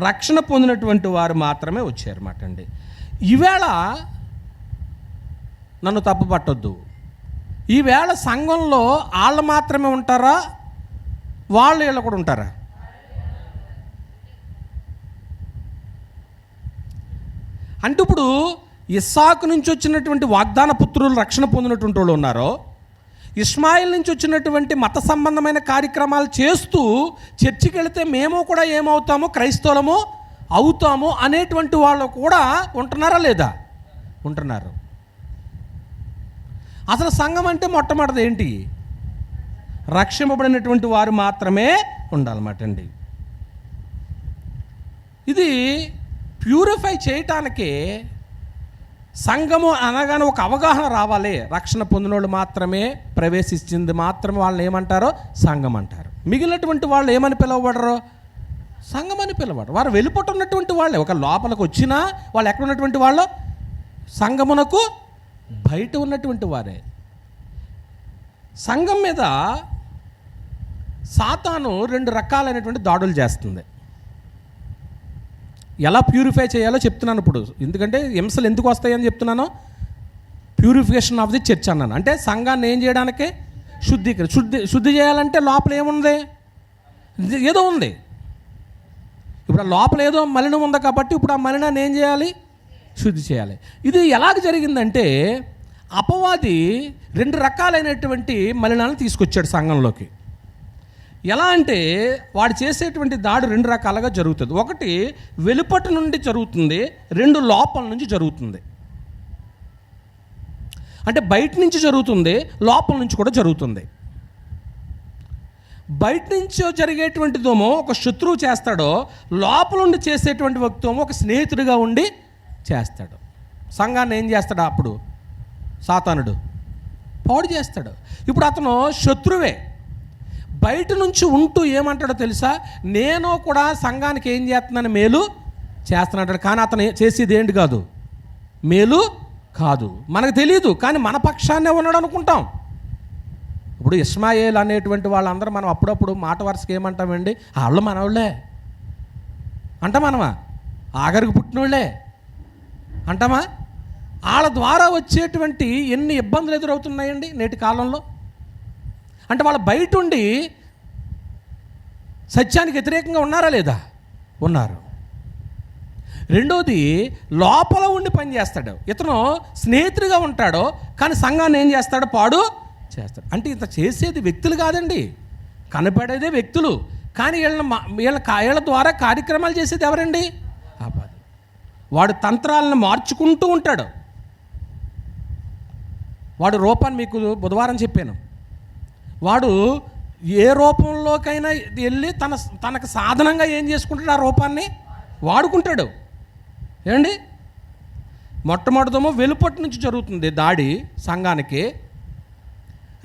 రక్షణ పొందినటువంటి వారు మాత్రమే వచ్చారన్నమాట అండి. ఈవేళ నన్ను తప్పు పట్టొద్దు, ఈవేళ సంఘంలో వాళ్ళు మాత్రమే ఉంటారా, వాళ్ళు వీళ్ళు కూడా ఉంటారా? అంటే ఇప్పుడు ఇస్సాకు నుంచి వచ్చినటువంటి వాగ్దాన పుత్రులు రక్షణ పొందినటువంటి వాళ్ళు ఉన్నారో, ఇస్మాయిల్ నుంచి వచ్చినటువంటి మత సంబంధమైన కార్యక్రమాలు చేస్తూ చర్చికి వెళితే మేము కూడా ఏమవుతాము, క్రైస్తవులము అవుతాము అనేటువంటి వాళ్ళు కూడా ఉంటున్నారా లేదా? ఉంటున్నారు. అసలు సంఘం అంటే మొట్టమొదటిది ఏంటి? రక్షింపబడినటువంటి వారు మాత్రమే ఉండాలన్నమాట అండి. ఇది ప్యూరిఫై చేయటానికి సంఘము అనగానే ఒక అవగాహన రావాలి. రక్షణ పొందిన వాళ్ళు మాత్రమే ప్రవేశించింది మాత్రమే వాళ్ళని ఏమంటారో సంఘం అంటారు. మిగిలినటువంటి వాళ్ళు ఏమని పిలవబడరు? సంఘం అని పిలవబడరు. వారు వెళ్ళిపోతున్నటువంటి వాళ్ళే. ఒక లోపలికి వచ్చినా వాళ్ళు ఎక్కడ ఉన్నటువంటి వాళ్ళు? సంఘమునకు బయట ఉన్నటువంటి వారే. సంఘం మీద సాతాను 2 రకాలైనటువంటి దాడులు చేస్తుంది. ఎలా ప్యూరిఫై చేయాలో చెప్తున్నాను ఇప్పుడు. ఎందుకంటే హింసలు ఎందుకు వస్తాయని చెప్తున్నాను? ప్యూరిఫికేషన్ ఆఫ్ ది చర్చ్ అన్నాను. అంటే సంఘాన్ని ఏం చేయడానికి? శుద్ధి చేయాలంటే లోపల ఏముంది? ఏదో ఉంది. ఇప్పుడు ఆ లోపల ఏదో మలినం ఉంది కాబట్టి ఇప్పుడు ఆ మలినాన్ని ఏం చేయాలి? శుద్ధి చేయాలి. ఇది ఎలాగ జరిగిందంటే, అపవాది 2 రకాలైనటువంటి మలినాలను తీసుకొచ్చాడు సంఘంలోకి. ఎలా అంటే వాడు చేసేటువంటి దాడి 2 రకాలుగా జరుగుతుంది. ఒకటి వెలుపటి నుండి జరుగుతుంది, 2 లోపల నుంచి జరుగుతుంది. అంటే బయట నుంచి జరుగుతుంది, లోపల నుంచి కూడా జరుగుతుంది. బయట నుంచి జరిగేటువంటిదేమో ఒక శత్రువు చేస్తాడో, లోపల నుండి చేసేటువంటి వ్యక్తి ఒక స్నేహితుడిగా ఉండి చేస్తాడు. సంఘాన్ని ఏం చేస్తాడు? అప్పుడు సాతానుడు పాడు చేస్తాడు. ఇప్పుడు అతను శత్రువే. బయట నుంచి ఉంటూ ఏమంటాడో తెలుసా? నేను కూడా సంఘానికి ఏం చేస్తున్నాను? మేలు చేస్తున్నాడు. కానీ అతను చేసేది ఏంటి కాదు? మేలు కాదు. మనకు తెలియదు, కానీ మన పక్షాన్నే ఉన్నాడు అనుకుంటాం. ఇప్పుడు ఇస్మాయిల్ అనేటువంటి వాళ్ళందరూ మనం అప్పుడప్పుడు మాట వరుసకి ఏమంటామండి? వాళ్ళు మనవాళ్ళే అంటాం. మనమా ఆఖరికి పుట్టినోళ్ళే అంటామా? వాళ్ళ ద్వారా వచ్చేటువంటి ఎన్ని ఇబ్బందులు ఎదురవుతున్నాయండి నేటి కాలంలో. అంటే వాళ్ళు బయట ఉండి సత్యానికి వ్యతిరేకంగా ఉన్నారా లేదా? ఉన్నారు. రెండోది, లోపల ఉండి పని చేస్తాడు. ఇతను స్నేహితుడిగా ఉంటాడో కానీ సంఘాన్ని ఏం చేస్తాడు? పాడు చేస్తాడు. అంటే ఇంత చేసేది వ్యక్తులు కాదండి, కనపడేదే వ్యక్తులు. కానీ వీళ్ళ ద్వారా కార్యక్రమాలు చేసేది ఎవరండి? అపవాది. వాడు తంత్రాలను మార్చుకుంటూ ఉంటాడు. వాడు రూపాన్ని మీకు బుధవారం చెప్పాను. వాడు ఏ రూపంలోకైనా వెళ్ళి తనకు సాధనంగా ఏం చేసుకుంటాడు? ఆ రూపాన్ని వాడుకుంటాడు. ఏమండి, మొట్టమొదటిదేమో వెలుపటి నుంచి జరుగుతుంది దాడి సంఘానికి,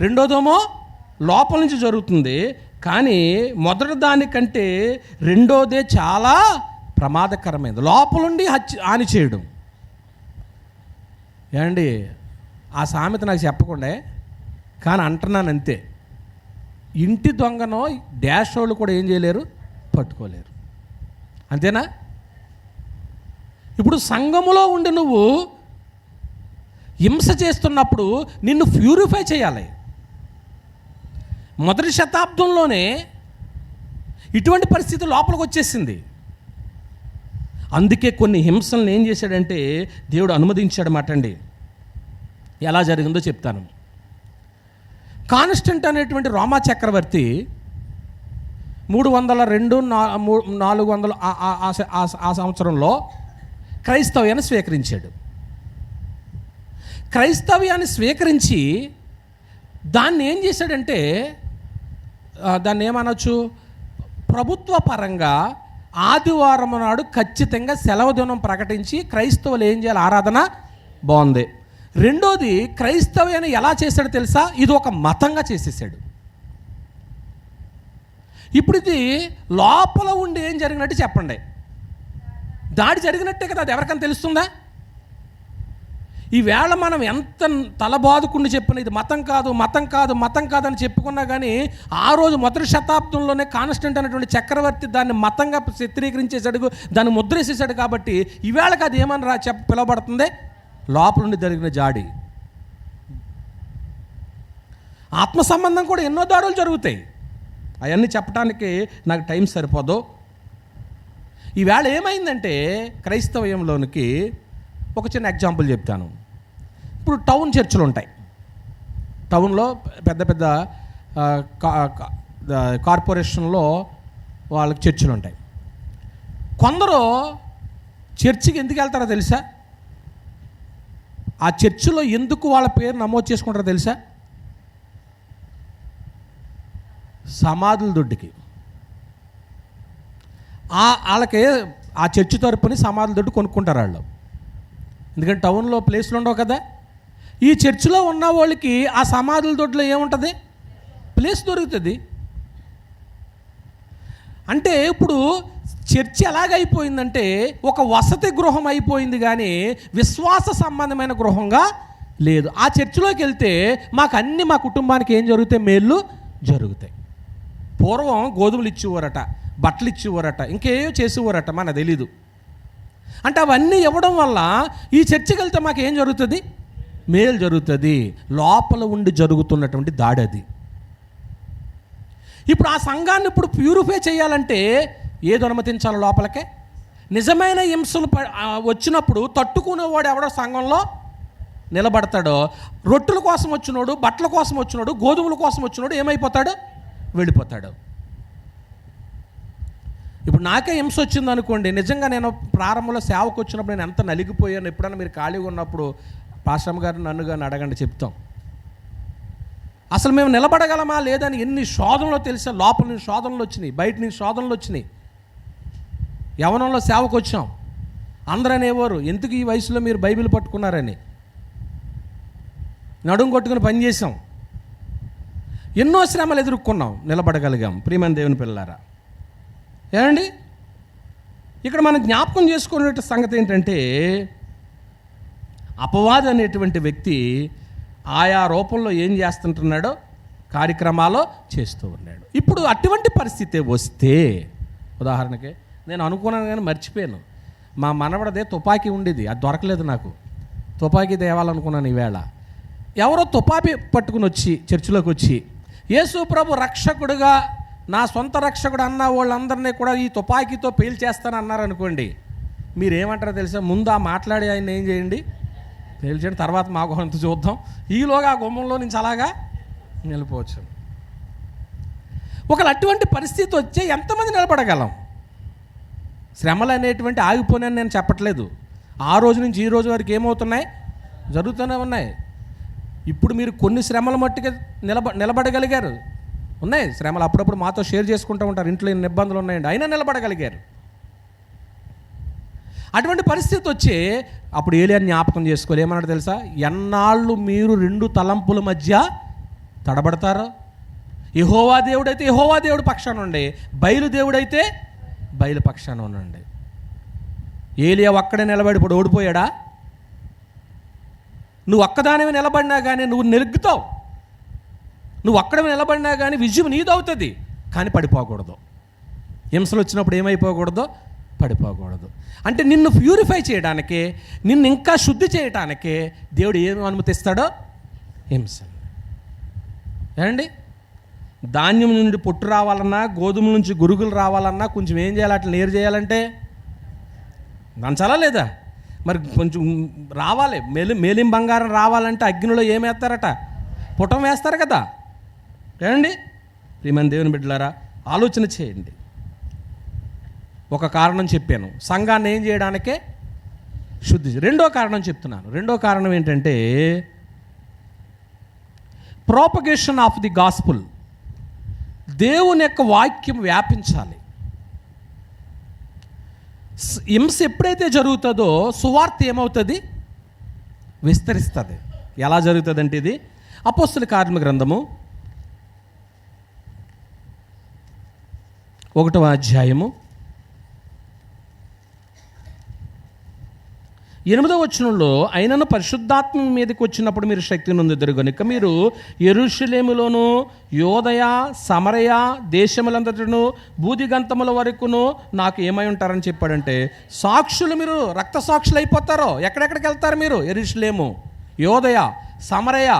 రెండోదేమో లోపల నుంచి జరుగుతుంది. కానీ మొదటి దానికంటే రెండోదే చాలా ప్రమాదకరమైనది. లోపలుండి హాని చేయడం. ఏమండి, ఆ సామెత నాకు చెప్పకుండా కానీ అంటున్నాను అంతే. ఇంటి దొంగనో డాష్ వాళ్ళు కూడా ఏం చేయలేరు, పట్టుకోలేరు. అంతేనా? ఇప్పుడు సంఘములో ఉండి నువ్వు హింస చేస్తున్నప్పుడు నిన్ను ప్యూరిఫై చేయాలి. మొదటి శతాబ్దంలోనే ఇటువంటి పరిస్థితి లోపలికి వచ్చేసింది. అందుకే కొన్ని హింసలను ఏం చేశాడంటే దేవుడు అనుమతించాడన్నమాట అండి. ఎలా జరిగిందో చెప్తాను. కాన్స్టెంట్ అనేటువంటి రోమా చక్రవర్తి 302 400 ఆ సంవత్సరంలో క్రైస్తవ్యాన్ని స్వీకరించాడు. క్రైస్తవ్యాన్ని స్వీకరించి దాన్ని ఏం చేశాడంటే, దాన్ని ఏమనొచ్చు, ప్రభుత్వ పరంగా ఆదివారం నాడు ఖచ్చితంగా సెలవు దినం ప్రకటించి క్రైస్తవులు ఏం చేయాలి, ఆరాధన. బాగుంది. రెండోది, క్రైస్తవ్యాన్ని ఎలా చేశాడో తెలుసా? ఇది ఒక మతంగా చేసేసాడు. ఇప్పుడు ఇది లోపల ఉండి ఏం జరిగినట్టు చెప్పండి. దాడి జరిగినట్టే కదా, అది ఎవరికైనా తెలుస్తుందా? ఈవేళ మనం ఎంత తలబాదుకుండి చెప్పిన ఇది మతం కాదు, మతం కాదు, మతం కాదని చెప్పుకున్నా కానీ ఆ రోజు మొదటి శతాబ్దంలోనే కాన్స్టెంట్ అనేటువంటి చక్రవర్తి దాన్ని మతంగా చిత్రీకరించేశాడు, దాన్ని ముద్రేసేసాడు. కాబట్టి ఈవేళకి అది ఏమని పిలువబడుతుంది? లోపల నుండి జరిగిన జాడి. ఆత్మ సంబంధం కూడా ఎన్నో దాడులు జరుగుతాయి. అవన్నీ చెప్పడానికి నాకు టైం సరిపోదు. ఈవేళ ఏమైందంటే క్రైస్తవ్యంలోనికి ఒక చిన్న ఎగ్జాంపుల్ చెప్తాను. ఇప్పుడు టౌన్ చర్చిలు ఉంటాయి. టౌన్లో పెద్ద పెద్ద కార్పొరేషన్లో వాళ్ళకి చర్చిలు ఉంటాయి. కొందరు చర్చికి ఎందుకు వెళ్తారో తెలుసా? ఆ చర్చిలో ఎందుకు వాళ్ళ పేరు నమోదు చేసుకుంటారో తెలుసా? సమాధుల దొడ్డికి. వాళ్ళకి ఆ చర్చి తరపుని సమాధుల దొడ్డు కొనుక్కుంటారు వాళ్ళు. ఎందుకంటే టౌన్లో ప్లేస్లు ఉండవు కదా. ఈ చర్చిలో ఉన్న వాళ్ళకి ఆ సమాధుల దొడ్లో ఏముంటుంది? ప్లేస్ దొరుకుతుంది. అంటే ఇప్పుడు చర్చి ఎలాగైపోయిందంటే ఒక వసతి గృహం అయిపోయింది, కానీ విశ్వాస సంబంధమైన గృహంగా లేదు. ఆ చర్చిలోకి వెళ్తే మా కుటుంబానికి ఏం జరుగుతాయి? మేళ్ళు జరుగుతాయి. పూర్వం గోధుమలు ఇచ్చేవారట, బట్టలు ఇచ్చేవారట, ఇంకేయో చేసేవారట, మనకు తెలీదు. అంటే అవన్నీ ఇవ్వడం వల్ల ఈ చర్చికి వెళ్తే మాకు ఏం జరుగుతుంది? మేలు జరుగుతుంది. లోపల ఉండి జరుగుతున్నటువంటి దాడి అది. ఇప్పుడు ఆ సంఘాన్ని ఇప్పుడు ప్యూరిఫై చేయాలంటే ఏది అనుమతించాలి లోపలికే? నిజమైన హింసలు వచ్చినప్పుడు తట్టుకునేవాడు ఎవడో సంఘంలో నిలబడతాడో, రొట్టెల కోసం వచ్చినోడు, బట్టల కోసం వచ్చినోడు, గోధుమల కోసం వచ్చినోడు ఏమైపోతాడు? వెళ్ళిపోతాడు. ఇప్పుడు నాకే హింస వచ్చింది అనుకోండి, నిజంగా నేను ప్రారంభంలో సేవకు వచ్చినప్పుడు నేను ఎంత నలిగిపోయాను. ఎప్పుడన్నా మీరు ఖాళీగా ఉన్నప్పుడు పాస్టర్ గారు నన్ను కానీ అడగండి, చెప్తాం. అసలు మేము నిలబడగలమా లేదని ఎన్ని శోధనలో తెలిసా. లోపల నుంచి శోధనలు వచ్చినాయి, బయట నుంచి శోధనలు వచ్చినాయి. యవనంలో సేవకు వచ్చాం, అందరూ అనేవారు ఎందుకు ఈ వయసులో మీరు బైబిల్ పట్టుకున్నారని. నడుము కొట్టుకుని పనిచేసాం, ఎన్నో శ్రమలు ఎదుర్కొన్నాం, నిలబడగలిగాం. ప్రియమైన దేవుని పిల్లారా, ఏమండి, ఇక్కడ మనం జ్ఞాపకం చేసుకునే సంగతి ఏంటంటే, అపవాది అనేటువంటి వ్యక్తి ఆయా రూపంలో ఏం చేస్తుంటున్నాడో కార్యక్రమాలు చేస్తూ ఉన్నాడు. ఇప్పుడు అటువంటి పరిస్థితి వస్తే, ఉదాహరణకి నేను అనుకున్నాను కానీ మర్చిపోయాను, మా మనవడదే తుపాకీ ఉండేది, అది దొరకలేదు నాకు. తుపాకీ తేవాలనుకున్నాను. ఈవేళ ఎవరో తుపాకీ పట్టుకుని వచ్చి చర్చిలోకి వచ్చి యేసు ప్రభు రక్షకుడుగా, నా సొంత రక్షకుడు అన్న వాళ్ళందరినీ కూడా ఈ తుపాకీతో పేల్చేస్తాను అన్నారనుకోండి, మీరేమంటారో తెలుసా? ముందు ఆ మాట్లాడి ఆయన ఏం చేయండి, పేల్చేయండి, తర్వాత మా గురించి చూద్దాం. ఈలోగా ఆ గుమ్మంలో నుంచి అలాగా నిలిపోవచ్చు. ఒకవేళ అటువంటి పరిస్థితి వచ్చే ఎంతమంది నిలబడగలం? శ్రమలు అనేటువంటి ఆగిపోయినని నేను చెప్పట్లేదు. ఆ రోజు నుంచి ఈ రోజు వరకు ఏమవుతున్నాయి? జరుగుతూనే ఉన్నాయి. ఇప్పుడు మీరు కొన్ని శ్రమల మట్టుకే నిలబడగలిగారు. ఉన్నాయి శ్రమలు, అప్పుడప్పుడు మాతో షేర్ చేసుకుంటూ ఉంటారు, ఇంట్లో ఎన్ని ఇబ్బందులు ఉన్నాయండి, అయినా నిలబడగలిగారు. అటువంటి పరిస్థితి వచ్చి అప్పుడు ఏలియా జ్ఞాపకం చేసుకోవాలి. ఏమన్నాడు తెలుసా? ఎన్నాళ్ళు మీరు రెండు తలంపుల మధ్య తడబడతారో, యెహోవా దేవుడైతే యెహోవా దేవుడు పక్షాన ఉండి, బయలు దేవుడైతే బయలు పక్షాన ఉండండి. ఏలియా ఒక్కడే నిలబడి ఇప్పుడు ఓడిపోయాడా? నువ్వు ఒక్కదానివి నిలబడినా కానీ నువ్వు నెగ్గుతావు, నువ్వు అక్కడ నిలబడినా కానీ విజయం నీదవుతుంది, కానీ పడిపోకూడదు. హింసలు వచ్చినప్పుడు ఏమైపోకూడదు, పడిపోకూడదు. అంటే నిన్ను ప్యూరిఫై చేయడానికే, నిన్ను ఇంకా శుద్ధి చేయడానికే దేవుడు ఏమి అనుమతిస్తాడో, హింసలు. ఏమండి, ధాన్యం నుండి పొట్టు రావాలన్నా, గోధుమ నుంచి గురుగులు రావాలన్నా కొంచెం ఏం చేయాలి, అట్లా నేరు చేయాలంటే దంచాలా లేదా? మరి కొంచెం రావాలి. మేలిం బంగారం రావాలంటే అగ్నిలో ఏమేస్తారట, పుటం వేస్తారు కదా. ఏమండి ప్రియమైన దేవుని బిడ్డలారా, ఆలోచన చేయండి. ఒక కారణం చెప్పాను, సంఘాన్ని ఏం చేయడానికే శుద్ధి. రెండో కారణం చెప్తున్నాను. రెండో కారణం ఏంటంటే ప్రోపగేషన్ ఆఫ్ ది గాస్పుల్. దేవుని యొక్క వాక్యం వ్యాపించాలి. హింస ఎప్పుడైతే జరుగుతుందో సువార్త ఏమవుతుంది, విస్తరిస్తుంది. ఎలా జరుగుతుంది అంటే, ఇది అపోస్తల కార్యముల గ్రంథము 1వ అధ్యాయము 8వ వచనంలో, అయినను పరిశుద్ధాత్మ మీదకి వచ్చినప్పుడు మీరు శక్తి నొందుదురు గనుక మీరు యెరూషలేములోను యోదయ సమరయ దేశములంతటను బూదిగంతముల వరకును నాకు ఏమై ఉంటారని చెప్పాడంటే, సాక్షులు. మీరు రక్త సాక్షులు అయిపోతారో. ఎక్కడెక్కడికి వెళ్తారు మీరు? యెరూషలేము, యోదయ, సమరయ,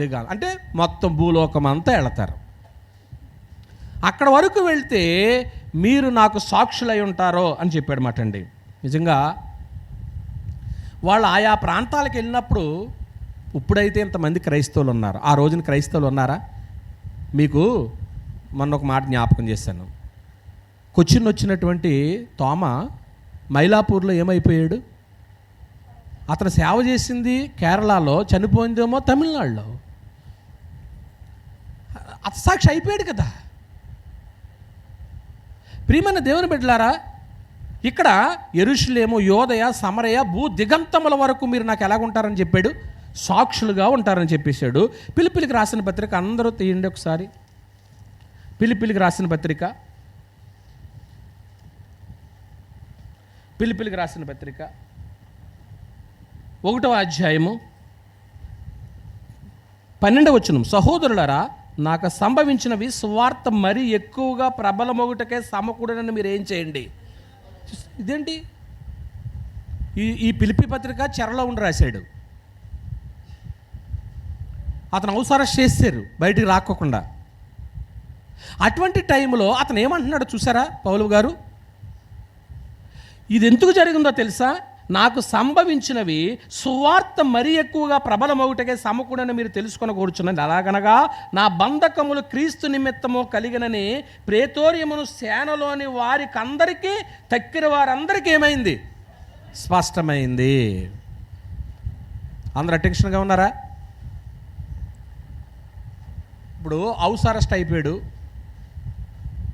దిగా అంటే మొత్తం భూలోకం అంతా వెళతారు. అక్కడ వరకు వెళ్తే మీరు నాకు సాక్షులై ఉంటారో అని చెప్పాడు మాట అండి. నిజంగా వాళ్ళు ఆయా ప్రాంతాలకు వెళ్ళినప్పుడు, ఇప్పుడైతే ఇంతమంది క్రైస్తవులు ఉన్నారు, ఆ రోజున క్రైస్తవులు ఉన్నారా? మీకు మొన్న ఒక మాట జ్ఞాపకం చేశాను. కొచ్చిన్ వచ్చినటువంటి తోమ మైలాపూర్లో ఏమైపోయాడు? అతను సేవ చేసింది కేరళలో, చనిపోయిందేమో తమిళనాడులో. అతసాక్షి అయిపోయాడు కదా. ప్రియమైన దేవుని బిడ్డలారా, ఇక్కడ యెరూషలేము, యోదయ, సమరయ, దిగంతముల వరకు మీరు నాకు ఎలాగుంటారని చెప్పాడు? సాక్షులుగా ఉంటారని చెప్పేశాడు. పిలిపిలికి రాసిన పత్రిక అందరూ తీయండి ఒకసారి. పిలిపిలికి రాసిన పత్రిక, పిలిపిలికి రాసిన పత్రిక 1వ అధ్యాయము 12వ వచనం, సహోదరులారా నాకు సంభవించినవి సువార్త మరీ ఎక్కువగా ప్రబలమొగుటకే సమకూడనని మీరు ఏం చేయండి. ఇదేంటి? ఈ పిలిపి పత్రిక చెరలో ఉండి రాశాడు. అతను హౌస్ అరెస్ట్ చేశారు బయటికి రాకోకుండా. అటువంటి టైంలో అతను ఏమంటున్నాడు చూసారా పౌలు గారు? ఇది ఎందుకు జరిగిందో తెలుసా? నాకు సంభవించినవి సువార్త మరీ ఎక్కువగా ప్రబలమవుటకే సమకూడని మీరు తెలుసుకొని కూర్చున్నది. అలాగనగా నా బంధకములు క్రీస్తు నిమిత్తము కలిగినని ప్రేతోర్యమును సేనలోని వారికి అందరికీ, తక్కిన వారందరికీ ఏమైంది? స్పష్టమైంది. అందరూ అటెన్షన్గా ఉన్నారా? ఇప్పుడు హౌస్ అరెస్ట్ అయిపోయాడు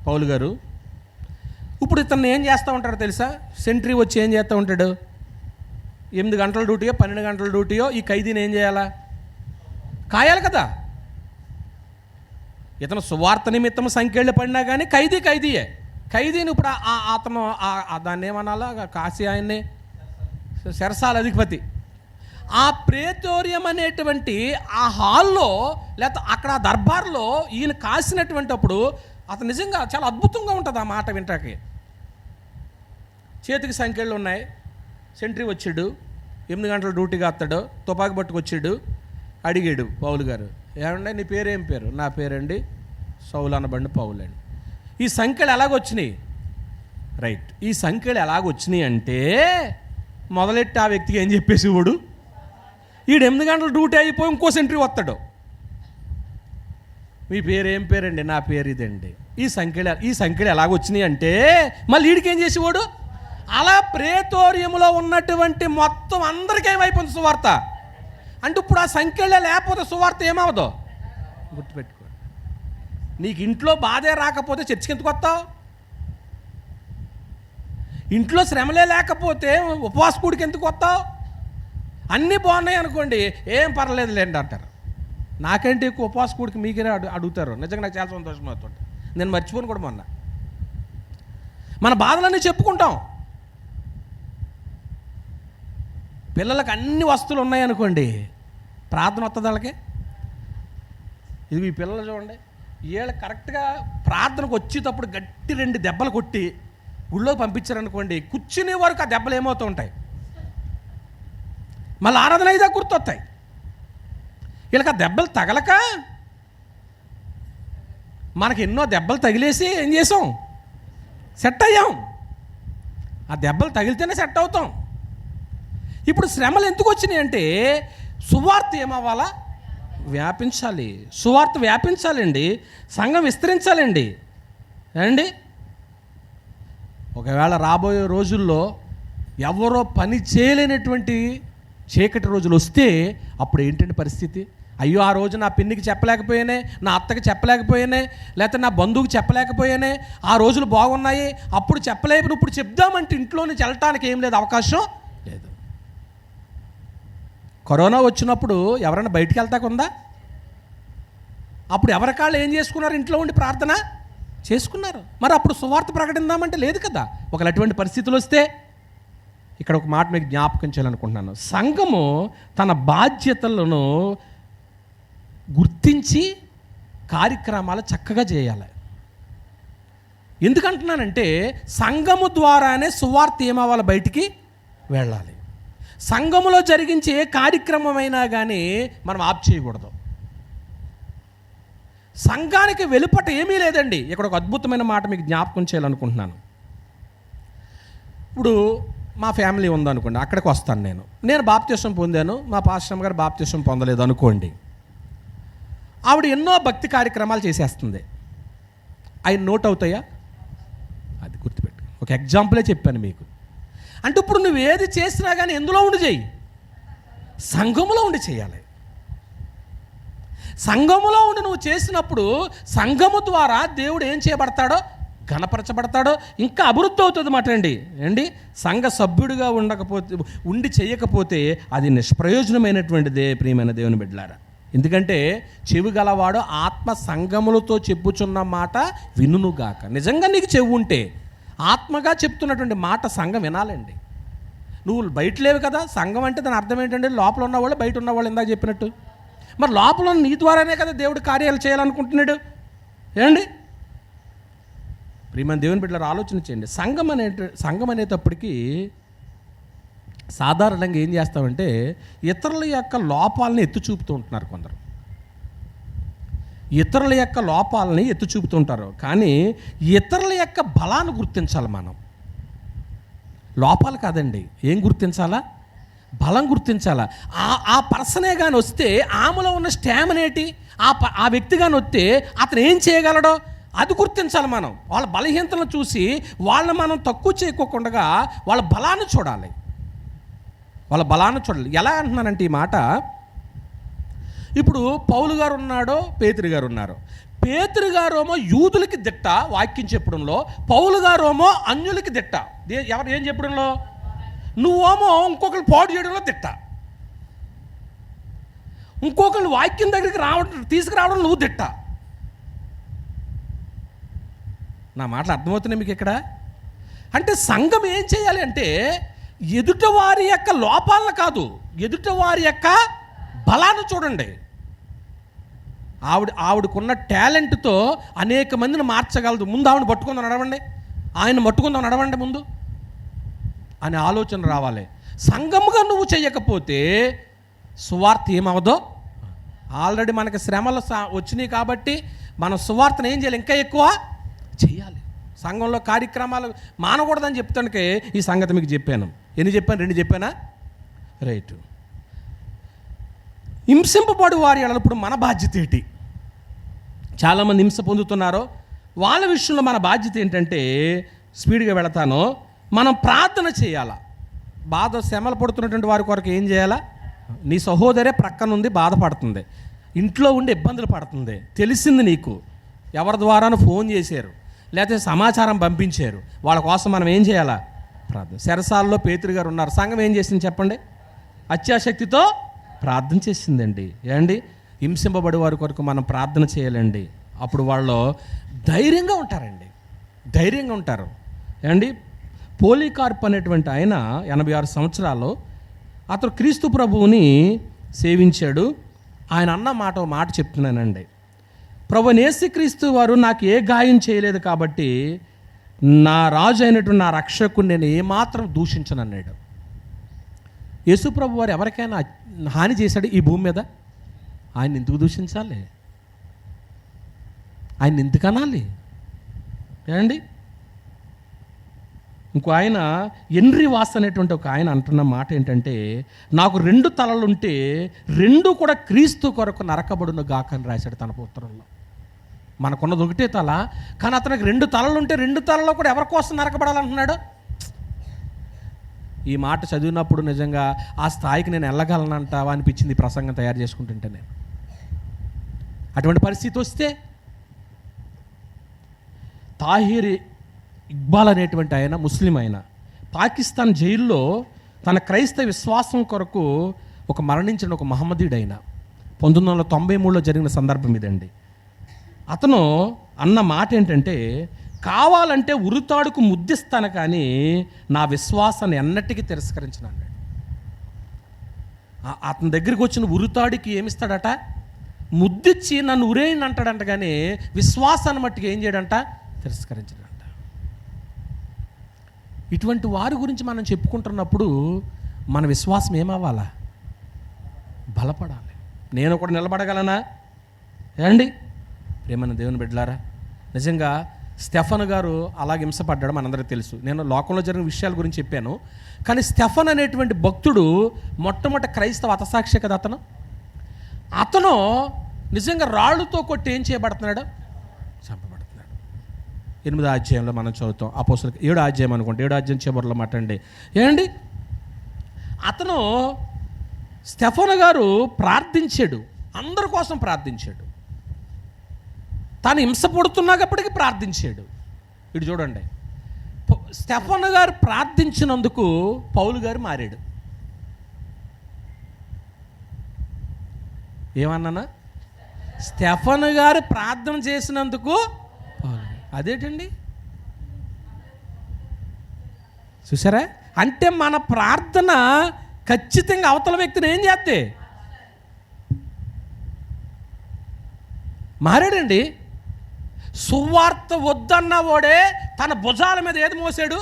పౌలు గారు. ఇప్పుడు ఇతన్ని ఏం చేస్తూ ఉంటాడు తెలుసా? సెంట్రీ వచ్చి ఏం చేస్తూ ఉంటాడు? 8 గంటల డ్యూటీయో 12 గంటల డ్యూటీయో ఈ ఖైదీని ఏం చేయాలా? కాయాలి కదా. ఇతను సువార్త నిమిత్తం సంఖ్యలు పడినా కానీ ఖైదీయే. ఖైదీని ఇప్పుడు అతను దాన్ని ఏమనాలా, కాశీ ఆయన్ని చెరసాల అధిపతి. ఆ ప్రేతోర్యం అనేటువంటి ఆ హాల్లో లేకపోతే అక్కడ ఆ దర్బార్లో ఈయన కాసినటువంటి అప్పుడు అతను నిజంగా చాలా అద్భుతంగా ఉంటుంది ఆ మాట వింటాకి. చేతికి సంఖ్యలు ఉన్నాయి. సెంట్రీ వచ్చాడు, 8 గంటల డ్యూటీగా వస్తాడు, తుపాకి పట్టుకొచ్చాడు. అడిగాడు పౌలు గారు, ఏమండి నీ పేరేం పేరు? నా పేరండి సౌలు అనబండి పౌలు అండి. ఈ సంఖ్యలు ఎలాగొచ్చినాయి? రైట్, ఈ సంఖ్యలు ఎలాగొచ్చినాయి అంటే మొదలెట్టి ఆ వ్యక్తికి ఏం చెప్పేసి వాడు, ఈడు 8 గంటల డ్యూటీ అయిపోయి ఇంకో సెంట్రీ వస్తాడు. మీ పేరేం పేరండి? నా పేరు ఇదండి. ఈ సంఖ్యలు ఎలాగొచ్చినాయి అంటే మళ్ళీ వీడికి ఏం చేసేవాడు? అలా ప్రేతోర్యములో ఉన్నటువంటి మొత్తం అందరికీ ఏమైపోయింది సువార్త అంటే. ఇప్పుడు ఆ సంఖ్యలే లేకపోతే సువార్త ఏమవదో గుర్తుపెట్టుకో. నీకు ఇంట్లో బాధే రాకపోతే చర్చికి ఎందుకు వస్తావు? ఇంట్లో శ్రమలే లేకపోతే ఉపవాస కూడికి ఎందుకు వస్తావు? అన్నీ బాగున్నాయి అనుకోండి, ఏం పర్లేదు లేండి అంటారు. నాకంటే ఎక్కువ ఉపవాస కూడికి మీకే అడుగుతారు. నిజంగా నాకు చాలా సంతోషం అవుతుంది. నేను మర్చిపోను కూడా మొన్న. మన బాధలన్నీ చెప్పుకుంటాం. పిల్లలకు అన్ని వస్తువులు ఉన్నాయనుకోండి, ప్రార్థన వస్తుంది వాళ్ళకి. ఇది ఈ పిల్లలు చూడండి, వీళ్ళు కరెక్ట్గా ప్రార్థనకు వచ్చేటప్పుడు గట్టి 2 దెబ్బలు కొట్టి గుళ్ళోకి పంపించారనుకోండి, కూర్చునే వరకు ఆ దెబ్బలు ఏమవుతూ ఉంటాయి, మళ్ళీ ఆరాధన అయితే గుర్తొస్తాయి. వీళ్ళకి ఆ దెబ్బలు తగలక మనకి ఎన్నో దెబ్బలు తగిలేసి ఏం చేసాం, సెట్ అయ్యాం. ఆ దెబ్బలు తగిలితేనే సెట్ అవుతాం. ఇప్పుడు శ్రమలు ఎందుకు వచ్చినాయి అంటే సువార్త ఏమవ్వాలా, వ్యాపించాలి. సువార్త వ్యాపించాలండి, సంఘం విస్తరించాలండి అండి. ఒకవేళ రాబోయే రోజుల్లో ఎవరో పని చేయలేనటువంటి చీకటి రోజులు వస్తే అప్పుడు ఏంటంటే పరిస్థితి? అయ్యో, ఆ రోజు నా పిన్నికి చెప్పలేకపోయానే, నా అత్తకి చెప్పలేకపోయానే, లేకపోతే నా బంధువుకి చెప్పలేకపోయానే, ఆ రోజులు బాగున్నాయి, అప్పుడు చెప్పలేకపోయినా ఇప్పుడు చెప్దామంటే ఇంట్లో నుంచి వెళ్ళటానికి ఏం లేదు, అవకాశం లేదు. కరోనా వచ్చినప్పుడు ఎవరైనా బయటికి వెళ్తాకుందా? అప్పుడు ఎవరికాళ్ళు ఏం చేసుకున్నారు, ఇంట్లో ఉండి ప్రార్థన చేసుకున్నారు. మరి అప్పుడు సువార్త ప్రకటిద్దామంటే లేదు కదా. ఒకవేళ అటువంటి పరిస్థితులు వస్తే ఇక్కడ ఒక మాట మీకు జ్ఞాపకం చేయాలనుకుంటున్నాను. సంఘము తన బాధ్యతలను గుర్తించి కార్యక్రమాలు చక్కగా చేయాలి. ఎందుకంటున్నానంటే సంఘము ద్వారానే సువార్త ఏమవ్వాలి, బయటికి వెళ్ళాలి. సంఘములో జరిగించే ఏ కార్యక్రమమైనా కానీ మనం ఆప్ చేయకూడదు. సంఘానికి వెలుపట ఏమీ లేదండి. ఇక్కడ ఒక అద్భుతమైన మాట మీకు జ్ఞాపకం చేయాలనుకుంటున్నాను. ఇప్పుడు మా ఫ్యామిలీ ఉందనుకోండి, అక్కడికి వస్తాను. నేను బాప్తిసం పొందాను, మా పాస్టర్ గారు బాప్తిసం పొందలేదు అనుకోండి. ఆవిడ ఎన్నో భక్తి కార్యక్రమాలు చేసేస్తుంది. అవి నోట్ అవుతాయా? అది గుర్తుపెట్టు. ఒక ఎగ్జాంపులే చెప్పాను మీకు. అంటే ఇప్పుడు నువ్వు ఏది చేసినా కానీ ఎందులో ఉండి చేయి, సంఘములో ఉండి చేయాలి. సంఘములో ఉండి నువ్వు చేసినప్పుడు సంఘము ద్వారా దేవుడు ఏం చేయబడతాడో, ఘనపరచబడతాడో, ఇంకా అభివృద్ధి అవుతుంది మాట అండి. సంఘ సభ్యుడిగా ఉండి చేయకపోతే అది నిష్ప్రయోజనమైనటువంటిదే ప్రియమైన దేవుని బిడ్డలారా. ఎందుకంటే చెవి గలవాడు ఆత్మ సంఘములతో చెప్పుచున్న మాట వినుగాక. నిజంగా నీకు చెవి ఉంటే ఆత్మగా చెప్తున్నటువంటి మాట సంఘం వినాలండి. నువ్వు బయట లేవు కదా. సంఘం అంటే దాని అర్థం ఏంటంటే లోపల ఉన్నవాళ్ళు, బయట ఉన్నవాళ్ళు ఇందాక చెప్పినట్టు. మరి లోపల నీ ద్వారానే కదా దేవుడు కార్యాలు చేయాలనుకుంటున్నాడు. ఏమండి ప్రియమైన దేవుని బిడ్డలారా, ఆలోచన చేయండి. సంఘం అనేటప్పటికీ సాధారణంగా ఏం చేస్తామంటే ఇతరుల యొక్క లోపాలని ఎత్తి చూపుతూ ఉంటున్నారు కొందరు. ఇతరుల యొక్క లోపాలని ఎత్తి చూపుతుంటారు, కానీ ఇతరుల యొక్క బలాన్ని గుర్తించాలి మనం. లోపాలు కాదండి, ఏం గుర్తించాలా? బలం గుర్తించాలా. ఆ పర్సనే కానీ వస్తే ఆమెలో ఉన్న స్టామినేటి, ఆ వ్యక్తి కానీ వస్తే అతను ఏం చేయగలడో అది గుర్తించాలి మనం. వాళ్ళ బలహీనతలను చూసి వాళ్ళని మనం తక్కువ చేయకోకుండా వాళ్ళ బలాన్ని చూడాలి. ఎలా అంటున్నానంటే ఈ మాట, ఇప్పుడు పౌలు గారు ఉన్నాడో, పేతురు గారు ఉన్నారు. పేతురు గారేమో యూదులకి దిట్ట వాక్యం చెప్పడంలో, పౌలు గారేమో అన్యులకి దిట్ట. ఎవరు ఏం చెప్పడంలో? నువ్వేమో ఇంకొకరు పాడు చేయడంలో దిట్ట, ఇంకొకరు వాక్యం దగ్గరికి తీసుకురావడం నువ్వు దిట్ట. నా మాటలు అర్థమవుతున్నాయి మీకు ఇక్కడ? అంటే సంఘం ఏం చేయాలి అంటే ఎదుట వారి యొక్క లోపాలను కాదు, ఎదుట వారి యొక్క బలాన్ని చూడండి. ఆవిడకున్న టాలెంట్తో అనేక మందిని మార్చగలదు. ముందు ఆవిడ పట్టుకుందాం నడవండి, ఆయన పట్టుకుందాం నడవండి ముందు అనే ఆలోచన రావాలి. సంఘముగా నువ్వు చేయకపోతే సువార్త ఏమవదో. ఆల్రెడీ మనకి శ్రమలు వచ్చినాయి కాబట్టి మనం సువార్తను ఏం చేయాలి, ఇంకా ఎక్కువ చేయాలి. సంఘంలో కార్యక్రమాలు మానకూడదని చెప్తానికే ఈ సంగతి మీకు చెప్పాను. ఎన్ని చెప్పాను? 2 చెప్పానా? రైట్. హింసింపబడు వారి ఇప్పుడు మన బాధ్యత ఏంటి? చాలామంది హింస పొందుతున్నారో వాళ్ళ విషయంలో మన బాధ్యత ఏంటంటే, స్పీడ్గా వెళతాను, మనం ప్రార్థన చేయాలా. శ్రమలు పడుతున్నటువంటి వారి కొరకు ఏం చేయాలా? నీ సహోదరే ప్రక్కనుంది, బాధపడుతుంది, ఇంట్లో ఉండి ఇబ్బందులు పడుతుంది, తెలిసింది నీకు, ఎవరి ద్వారానో ఫోన్ చేశారు, లేకపోతే సమాచారం పంపించారు, వాళ్ళ కోసం మనం ఏం చేయాలా? ప్రార్థన. చెరసాలలో పేతురు గారు ఉన్నారు. సంఘం ఏం చేసింది చెప్పండి? అత్యాశక్తితో ప్రార్థన చేసిందండి. ఏమండి, హింసింపబడి వారి కొరకు మనం ప్రార్థన చేయాలండి. అప్పుడు వాళ్ళు ధైర్యంగా ఉంటారు. ఏమండి, పోలీకార్ప్ అనేటువంటి ఆయన 86 సంవత్సరాలు అతను క్రీస్తు ప్రభువుని సేవించాడు. ఆయన అన్న మాట చెప్తున్నానండి. ప్రభువైన యేసుక్రీస్తు వారు నాకు ఏ గాయం చేయలేదు కాబట్టి నా రాజు అయినటువంటి నా రక్షకుని నేను ఏమాత్రం దూషించను అన్నాడు. యేసు ప్రభు వారు ఎవరికైనా హాని చేశాడు ఈ భూమి మీద? ఆయన ఎందుకు దూషించాలి? ఆయన ఎందుకు అనాలి? ఏమండి? ఇంకో ఆయన ఎన్రీ వాస్ అనేటువంటి ఒక ఆయన అంటున్న మాట ఏంటంటే, నాకు 2 తలలుంటే 2 కూడా క్రీస్తు కొరకు నరకబడును గాక అని రాశాడు తన ఉత్తరంలో. మనకున్నది ఒకటే తల, కానీ అతనికి 2 తలలుంటే 2 తలలో కూడా ఎవరి కోసం నరకబడాలంటున్నాడు? ఈ మాట చదివినప్పుడు నిజంగా ఆ స్థాయికి నేను వెళ్ళగలనంటావా అనిపించింది ప్రసంగం తయారు చేసుకుంటుంటే. నేను అటువంటి పరిస్థితి వస్తే తాహిర్ ఇక్బాల్ అనేటువంటి ఆయన ముస్లిం ఆయన పాకిస్తాన్ జైల్లో తన క్రైస్తవ విశ్వాసం కొరకు మరణించిన ఒక మహమ్మదీయుడైన 1993లో జరిగిన సందర్భం ఇదండి. అతను అన్న మాట ఏంటంటే, కావాలంటే ఉరితాడుకు ముద్దిస్తాను కానీ నా విశ్వాసాన్ని ఎన్నటికీ తిరస్కరించను అన్నాడు. అతని దగ్గరికి వచ్చిన ఉరితాడికి ఏమిస్తాడట? ముద్దిచ్చి నన్ను ఉరేయండి అంటాడంట, కానీ విశ్వాసాన్ని మట్టుకు ఏం చేయడంట? తిరస్కరించడంట. ఇటువంటి వారి గురించి మనం చెప్పుకుంటున్నప్పుడు మన విశ్వాసం ఏమవ్వాలా? బలపడాలి. నేను కూడా నిలబడగలనా? ఏమండి ప్రేమన్న దేవుని బిడ్డలారా, నిజంగా స్టెఫన్ గారు అలాగే హింసపడ్డాడు మనందరికీ తెలుసు. నేను లోకంలో జరిగిన విషయాల గురించి చెప్పాను, కానీ స్టెఫన్ అనేటువంటి భక్తుడు మొట్టమొదటి క్రైస్తవ హతసాక్షి కదా. అతను నిజంగా రాళ్ళతో కొట్టి ఏం చేయబడుతున్నాడు? చంపబడుతున్నాడు. 8వ అధ్యాయంలో మనం చదువుతాం. అపోస్తలుల 7వ అధ్యాయం అనుకోండి, 7వ అధ్యాయం చివరిలో మాట అండి. ఏమండి అతను స్టెఫన్ గారు ప్రార్థించాడు, అందరి కోసం ప్రార్థించాడు, తాను హింస పడుతున్నప్పటికీ ప్రార్థించాడు. ఇటు చూడండి, స్టెఫన్ గారు ప్రార్థించినందుకు పౌలు గారు మారాడు. ఏమన్నానా? స్టెఫన్ గారు ప్రార్థన చేసినందుకు అదేంటండి? చూసారా? అంటే మన ప్రార్థన ఖచ్చితంగా అవతల వ్యక్తిని ఏం చేస్తే మారాడండి. సువార్త వద్దన్న వాడే తన భుజాల మీద ఏది మోసాడు?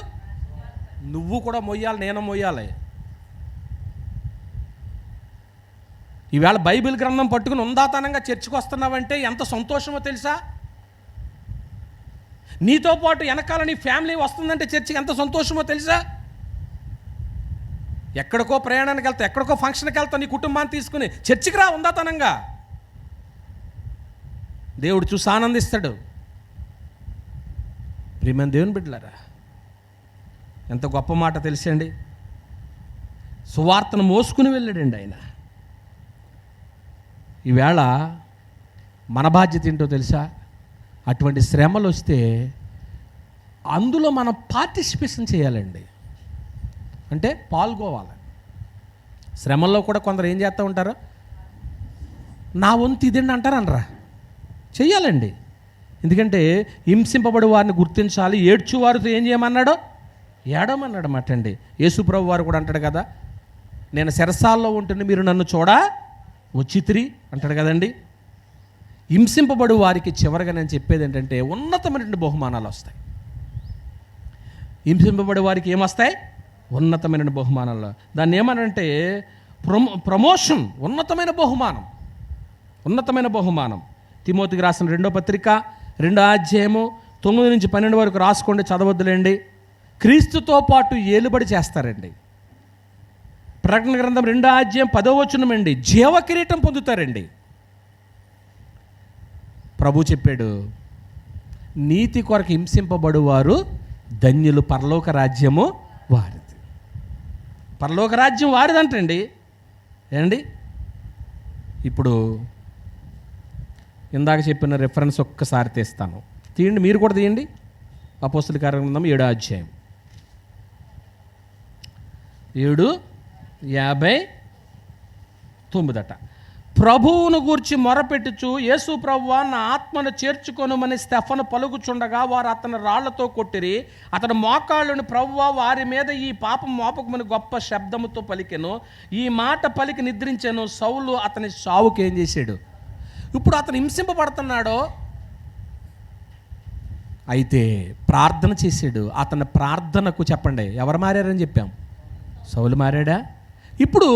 నువ్వు కూడా మొయ్యాలి, నేను మొయ్యాలి. ఈవేళ బైబిల్ గ్రంథం పట్టుకుని ఉందాతనంగా చర్చికి వస్తున్నావంటే ఎంత సంతోషమో తెలుసా? నీతో పాటు వెనకాల నీ ఫ్యామిలీ వస్తుందంటే చర్చికి ఎంత సంతోషమో తెలుసా? ఎక్కడికో ప్రయాణానికి వెళ్తా, ఎక్కడికో ఫంక్షన్కి వెళ్తా, నీ కుటుంబాన్ని తీసుకుని చర్చికి రా ఉందాతనంగా. దేవుడు చూసి ఆనందిస్తాడు. ప్రియమైన దేవుని బిడ్డలారా, ఎంత గొప్ప మాట తెలుసండి. సువార్తను మోసుకుని వెళ్ళాడండి ఆయన. ఈవేళ మన బాధ్యత ఏంటో తెలుసా? అటువంటి శ్రమలు వస్తే అందులో మనం పార్టిసిపేషన్ చేయాలండి. అంటే పాల్గొవాలి. శ్రమల్లో కూడా కొందరు ఏం చేస్తూ ఉంటారు? నా వంతు ఇదండి అంటారు, అనరా? చెయ్యాలండి. ఎందుకంటే హింసింపబడి వారిని గుర్తించాలి. ఏడ్చువారితో ఏం చేయమన్నాడు? ఏడమన్నాడు అన్నమాట అండి. యేసుప్రభు వారు కూడా అంటాడు కదా, నేను చెరసాల్లో ఉంటున్న మీరు నన్ను చూడా వచ్చితిరి అంటాడు కదండి. హింసింపబడి వారికి చివరిగా నేను చెప్పేది ఏంటంటే, ఉన్నతమైనటువంటి బహుమానాలు వస్తాయి. హింసింపబడి వారికి ఏమొస్తాయి? ఉన్నతమైన బహుమానాలు. దాన్ని ఏమనంటే ప్రమోషన్, ఉన్నతమైన బహుమానం, ఉన్నతమైన బహుమానం. తిమోతికి రాసిన 2వ పత్రిక 2వ అధ్యాయము 9 నుంచి 12 వరకు రాసుకోండి, చదవద్దులేండి. క్రీస్తుతో పాటు ఏలుబడి చేస్తారండి. ప్రకటన గ్రంథం 2వ అధ్యాయం 10వ వచనం అండి, జీవ కిరీటం పొందుతారండి. ప్రభు చెప్పాడు, నీతి కొరకు హింసింపబడువారు ధన్యులు, పరలోక రాజ్యము వారిది. పరలోక రాజ్యం వారిదంటండి. ఏమండి ఇప్పుడు ఇందాక చెప్పిన రెఫరెన్స్ ఒక్కసారి తీస్తాను, తీయండి, మీరు కూడా తీయండి. అపోస్తలుల కార్యముల గ్రంథం 7వ అధ్యాయం 7:59. ప్రభువును గూర్చి మొరపెట్టుచు, యేసు ప్రభువా నా ఆత్మను చేర్చుకొనుమని స్టెఫను పలుకుచుండగా వారు అతను రాళ్లతో కొట్టిరి. అతను మోకాళ్ళను, ప్రభువా వారి మీద ఈ పాపం మోపకమని గొప్ప శబ్దముతో పలికెను. ఈ మాట పలికి నిద్రించెను. సౌలు అతని సావుకి ఏం చేశాడు? ఇప్పుడు అతను హింసింపబడుతున్నాడో. అయితే ప్రార్థన చేశాడు. అతని ప్రార్థనకు చెప్పండి ఎవరు మారారని చెప్పాం, సౌలు మారాడా? ఇప్పుడు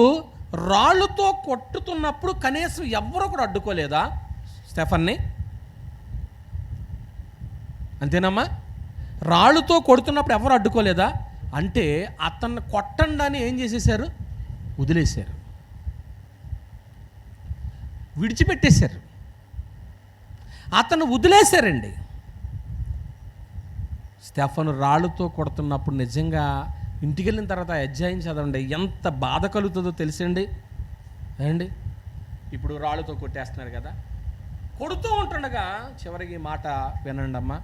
రాళ్ళుతో కొట్టుతున్నప్పుడు కనీసం ఎవరో కూడా అడ్డుకోలేదా స్టెఫన్ని? అంతేనమ్మా? రాళ్ళుతో కొడుతున్నప్పుడు ఎవరు అడ్డుకోలేదా? అంటే అతన్ని కొట్టండి అని ఏం చేసేసారు? వదిలేశారు, విడిచిపెట్టేశారు, అతను వదిలేశారండి. స్టెఫను రాళ్ళుతో కొడుతున్నప్పుడు నిజంగా ఇంటికి వెళ్ళిన తర్వాత అధ్యాయం చదవండి, ఎంత బాధ కలుగుతుందో తెలుసండి అండి. ఇప్పుడు రాళ్ళుతో కొట్టేస్తున్నారు కదా, కొడుతూ ఉంటుండగా చివరికి మాట వినండి అమ్మా.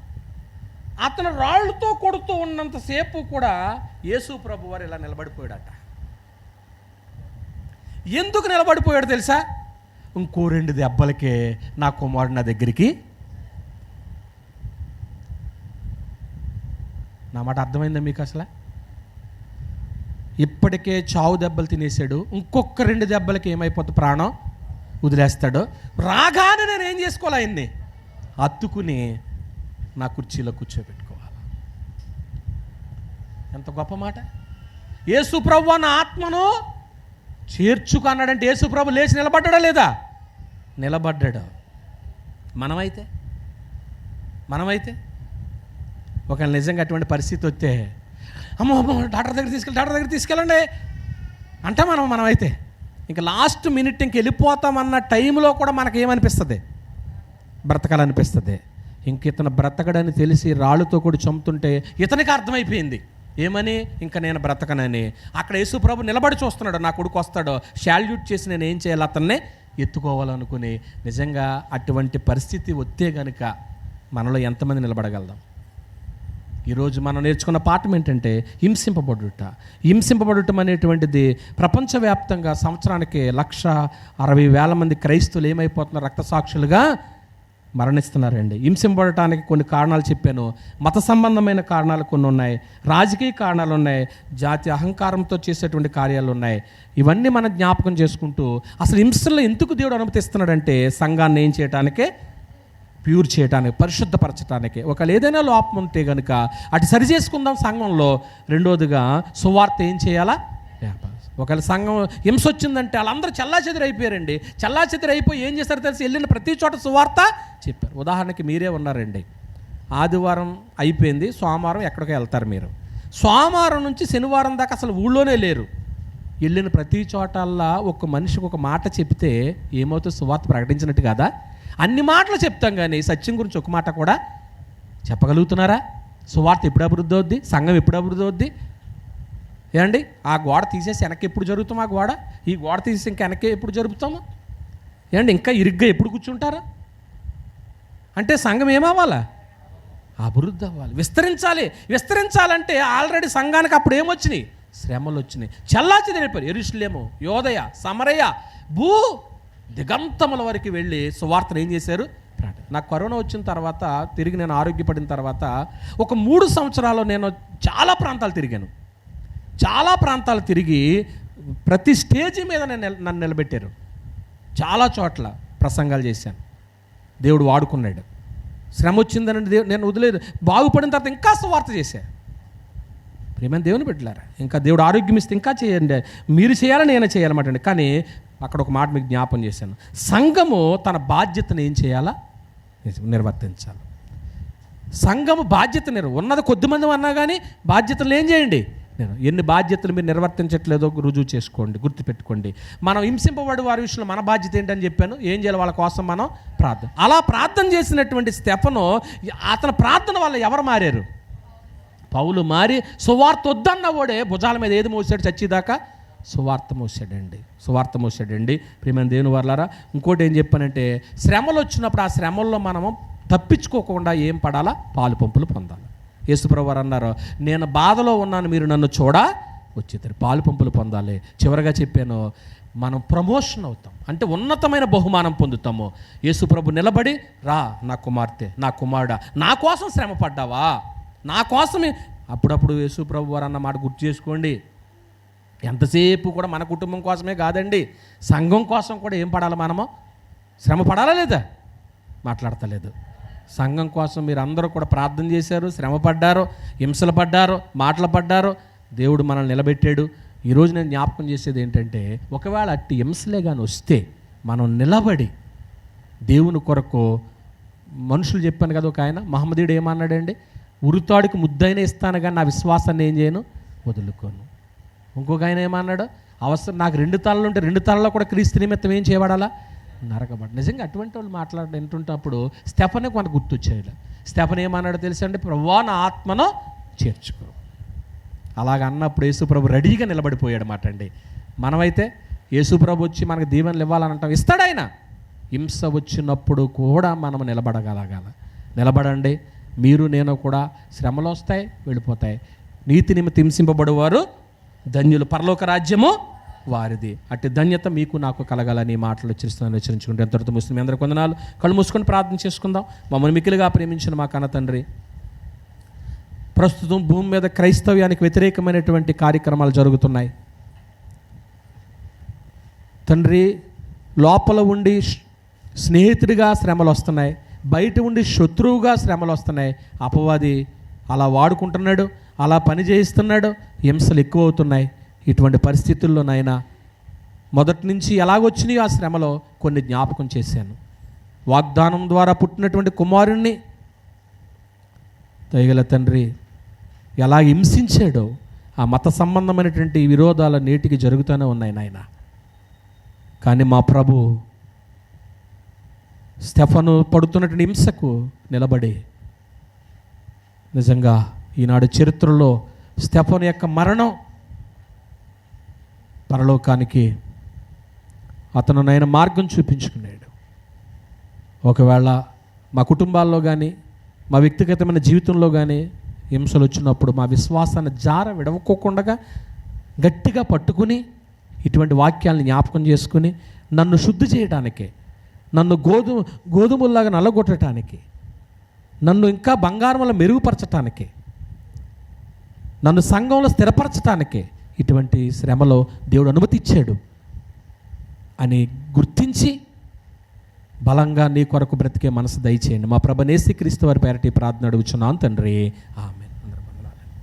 అతను రాళ్ళుతో కొడుతూ ఉన్నంతసేపు కూడా యేసు ప్రభు వారు ఇలా నిలబడిపోయాడట. ఎందుకు నిలబడిపోయాడు తెలుసా? ఇంకో 2 దెబ్బలకే నా కుమారుడు నా దగ్గరికి. నా మాట అర్థమైందా మీకు? అసలు ఇప్పటికే చావు దెబ్బలు తినేసాడు, ఇంకొక 2 దెబ్బలకి ఏమైపోతుంది? ప్రాణం వదిలేస్తాడు. రాగానే నేను ఏం చేసుకోవాలి? ఆయన్ని హత్తుకుని నా కుర్చీలో కూర్చోబెట్టుకోవాలి. ఎంత గొప్ప మాట! యేసు ప్రభువు నా ఆత్మను చేర్చుకు అన్నాడంటే యేసు ప్రభు లేచి నిలబడ్డా లేదా? నిలబడ్డాడు. మనమైతే ఒకవేళ నిజంగా అటువంటి పరిస్థితి వస్తే అమ్మో డాక్టర్ దగ్గర తీసుకెళ్ళండి అంటే మనమైతే ఇంకా లాస్ట్ మినిట్ ఇంక వెళ్ళిపోతామన్న టైంలో కూడా మనకు ఏమనిపిస్తుంది? బ్రతకాలనిపిస్తుంది. ఇంక ఇతను బ్రతకడని తెలిసి రాళ్ళుతో కూడా చంపుతుంటే ఇతనికి అర్థమైపోయింది ఏమని, ఇంకా నేను బ్రతకనని. అక్కడ యేసు ప్రభు నిలబడి చూస్తున్నాడు, నా కొడుకు వస్తాడో, శాల్యూట్ చేసి నేను ఏం చేయాలి? అతన్నే ఎత్తుకోవాలనుకుని. నిజంగా అటువంటి పరిస్థితి వస్తే గనుక మనలో ఎంతమంది నిలబడగలదాం? ఈరోజు మనం నేర్చుకున్న పాఠం ఏంటంటే హింసింపబడుట అనేటువంటిది ప్రపంచవ్యాప్తంగా సంవత్సరానికి 160,000 మంది క్రైస్తువులు ఏమైపోతున్నారు? రక్తసాక్షులుగా మరణిస్తున్నారండి. హింసింపబడటానికి కొన్ని కారణాలు చెప్పాను. మత సంబంధమైన కారణాలు కొన్ని ఉన్నాయి, రాజకీయ కారణాలు ఉన్నాయి, జాతి అహంకారంతో చేసేటువంటి కార్యాలు ఉన్నాయి. ఇవన్నీ మనం జ్ఞాపకం చేసుకుంటూ అసలు హింసల్లో ఎందుకు దేవుడు అనుమతిస్తున్నాడంటే సంఘాన్ని ఏం చేయటానికే? ప్యూర్ చేయటానికి, పరిశుద్ధపరచటానికి. ఒకవేళ ఏదైనా లోపం ఉంటే కనుక అటు సరి చేసుకుందాం సంఘంలో. రెండోదిగా సువార్త ఏం చేయాలా? ఒకవేళ సంఘం హింస వచ్చిందంటే వాళ్ళందరూ చెల్లాచెదురైపోయారండి. చెల్లాచెదురైపోయి ఏం చేస్తారో తెలిసి వెళ్ళిన ప్రతి చోట సువార్త చెప్పారు. ఉదాహరణకి మీరే ఉన్నారండి, ఆదివారం అయిపోయింది, సోమవారం ఎక్కడికో వెళ్తారు మీరు. సోమవారం నుంచి శనివారం దాకా అసలు ఊళ్ళోనే లేరు. వెళ్ళిన ప్రతి చోటల్లా ఒక మనిషికి ఒక మాట చెప్తే ఏమవుతుంది? సువార్త ప్రకటించినట్టు కదా. అన్ని మాటలు చెప్తాం కానీ సత్యం గురించి ఒక మాట కూడా చెప్పగలుగుతున్నారా? సువార్త ఎప్పుడు అభివృద్ధి అవుద్ది? సంఘం ఎప్పుడు అభివృద్ధి అవుద్ది? ఏమండి, ఆ గోడ తీసేసి వెనక్కి ఎప్పుడు జరుగుతాం? ఆ గోడ, ఈ గోడ తీసేసి ఇంకా వెనక్కి ఎప్పుడు జరుపుతాము? ఏమండి, ఇంకా ఇరుగ్గా ఎప్పుడు కూర్చుంటారా? అంటే సంఘం ఏమవ్వాలా? అభివృద్ధి అవ్వాలి, విస్తరించాలంటే ఆల్రెడీ సంఘానికి అప్పుడు ఏమొచ్చినాయి? శ్రమలు వచ్చినాయి. చెల్లాచెదిరైపోయారు. యెరూషలేము, యోదయ, సమరయ, భూ దిగంతముల వరకు వెళ్ళి సువార్తను ఏం చేశారు? నాకు కరోనా వచ్చిన తర్వాత తిరిగి నేను ఆరోగ్యపడిన తర్వాత ఒక 3 సంవత్సరాలు నేను చాలా ప్రాంతాలు తిరిగి ప్రతి స్టేజీ మీద నన్ను నిలబెట్టారు. చాలా చోట్ల ప్రసంగాలు చేశాను. దేవుడు వాడుకున్నాడు. శ్రమ వచ్చిందని నేను వదిలేదు. బాగుపడిన తర్వాత ఇంకా సువార్త చేశాను. ప్రియమైన దేవుని బిడ్డలారా, ఇంకా దేవుడు ఆరోగ్యం ఇస్తే ఇంకా చేయండి. మీరు చేయాలని నేను చేయాలన్నమాట. కానీ అక్కడ ఒక మాట మీకు జ్ఞాపం చేశాను. సంఘము తన బాధ్యతను ఏం చేయాలా? నిర్వర్తించాలి. సంఘము బాధ్యత ఉన్నది కొద్దిమంది అన్నా కానీ బాధ్యతలు ఏం చేయండి? ఎన్ని బాధ్యతలు మీరు నిర్వర్తించట్లేదో రుజువు చేసుకోండి, గుర్తుపెట్టుకోండి. మనం హింసింపబడి వారి విషయంలో మన బాధ్యత ఏంటని చెప్పాను. ఏం చేయాలి? వాళ్ళ కోసం మనం ప్రార్థన. అలా ప్రార్థన చేసినటువంటి స్టెఫను, అతని ప్రార్థన వల్ల ఎవరు మారారు? పౌలు మారి సువార్త వద్దన్న వాడే భుజాల మీద ఏది మోసాడు? చచ్చిదాకా సువార్త మోసాడండి. ప్రియమైన దేవుని వర్లారా, ఇంకోటి ఏం చెప్పానంటే శ్రమలు వచ్చినప్పుడు ఆ శ్రమల్లో మనము తప్పించుకోకుండా ఏం పడాలా? పాలు పంపులు పొందాలి. యేసుప్రభు వారు అన్నారు, నేను బాధలో ఉన్నాను, మీరు నన్ను వచ్చేద్దరు పాలు పంపులు పొందాలి. చివరిగా చెప్పాను, మనం ప్రమోషన్ అవుతాం, అంటే ఉన్నతమైన బహుమానం పొందుతాము. యేసుప్రభు నిలబడి, రా నా కుమార్తె, నా కుమారుడా, నా కోసం శ్రమ పడ్డావా, నా కోసమే. అప్పుడప్పుడు యేసుప్రభు వారు అన్న మాట గుర్తు చేసుకోండి. ఎంతసేపు కూడా మన కుటుంబం కోసమే కాదండి, సంఘం కోసం కూడా ఏం పడాలి? మనము శ్రమ పడాలా లేదా? మాట్లాడతలేదు. సంఘం కోసం మీరు అందరూ కూడా ప్రార్థన చేశారు, శ్రమ పడ్డారు, హింసలు పడ్డారు, మాటలు పడ్డారు. దేవుడు మనల్ని నిలబెట్టాడు. ఈరోజు నేను జ్ఞాపకం చేసేది ఏంటంటే, ఒకవేళ అట్టి హింసలే కానీ వస్తే మనం నిలబడి దేవుని కొరకు, మనుషులు చెప్పాను కదా, ఒక ఆయన మహమ్మదీయుడు ఏమన్నాడండి, ఉరుతాడికి ముద్దైనా ఇస్తాను కానీ నా విశ్వాసాన్ని ఏం చేయను, వదులుకోను. ఇంకొక ఆయన ఏమన్నాడు, అవసరం నాకు 2 తలలు ఉంటే 2 తలలో కూడా క్రీస్తు నిమిత్తం ఏం చేయబడాలా, నరకబడి. నిజంగా అటువంటి వాళ్ళు వింటుంటప్పుడు స్టెఫనే కొంత గుర్తొచ్చేది. స్టెఫన్ ఏమన్నాడో తెలుసా అండి, ప్రభువా నా ఆత్మను చేర్చుకో. అలాగ అన్నప్పుడు యేసుప్రభు రెడీగా నిలబడిపోయాడు మాట అండి. మనమైతే యేసుప్రభు వచ్చి మనకు దీవెనలు ఇవ్వాలని అంటాం, ఇస్తాడు ఆయన. హింస వచ్చినప్పుడు కూడా మనం నిలబడండి. మీరు నేను కూడా శ్రమలు వస్తాయి, వెళ్ళిపోతాయి. నీతి నిమిత్తం హింసింపబడేవారు ధన్యులు, పరలోక రాజ్యము వారిది. అట్టి ధన్యత మీకు నాకు కలగాలని మాటలు హెచ్చరించుకుంటే ఎంతటితో ముస్లిం అందరూ కొందనాలు కళ్ళు మూసుకొని ప్రార్థన చేసుకుందాం. మమ్మల్ని మిక్కిలిగా ప్రేమించిన మా కన్న తండ్రి, ప్రస్తుతం భూమి మీద క్రైస్తవ్యానికి వ్యతిరేకమైనటువంటి కార్యక్రమాలు జరుగుతున్నాయి తండ్రి. లోపల ఉండి స్నేహితుడిగా శ్రమలు వస్తున్నాయి, బయట ఉండి శత్రువుగా శ్రమలు వస్తున్నాయి. అపవాది అలా వాడుకుంటున్నాడు, అలా పని చేయిస్తున్నాడు, హింసలు ఎక్కువ అవుతున్నాయి. ఇటువంటి పరిస్థితుల్లో నాయన మొదటి నుంచి ఎలాగొచ్చినాయో ఆ శ్రమలో కొన్ని జ్ఞాపకం చేశాను. వాగ్దానం ద్వారా పుట్టినటువంటి కుమారుణ్ణి దయగల తండ్రి ఎలా హింసించాడో, ఆ మత సంబంధమైనటువంటి విరోధాలు నేటికి జరుగుతూనే ఉన్నాయి నాయన. కానీ మా ప్రభు స్టెఫను పడుతున్నటువంటి హింసకు నిలబడి, నిజంగా ఈనాడు చరిత్రలో స్టెఫను యొక్క మరణం పరలోకానికి అతను నైనా మార్గం చూపించుకున్నాడు. ఒకవేళ మా కుటుంబాల్లో కానీ మా వ్యక్తిగతమైన జీవితంలో కానీ హింసలు వచ్చినప్పుడు మా విశ్వాసాన్ని విడవకోకుండా గట్టిగా పట్టుకుని ఇటువంటి వాక్యాలను జ్ఞాపకం చేసుకుని నన్ను శుద్ధి చేయడానికే, నన్ను గోధుమల్లాగా నల్లగొట్టడానికి, నన్ను ఇంకా బంగారంలో మెరుగుపరచటానికి, నన్ను సంఘంలో స్థిరపరచటానికి ఇటువంటి శ్రమలో దేవుడు అనుమతి ఇచ్చాడు అని గుర్తించి బలంగా నీ కొరకు బ్రతికే మనసు దయచేయండి. మా ప్రభువైన యేసుక్రీస్తు వారి పేరటి ప్రార్థన అడుగుచున్నాను తండ్రి, ఆమేన్.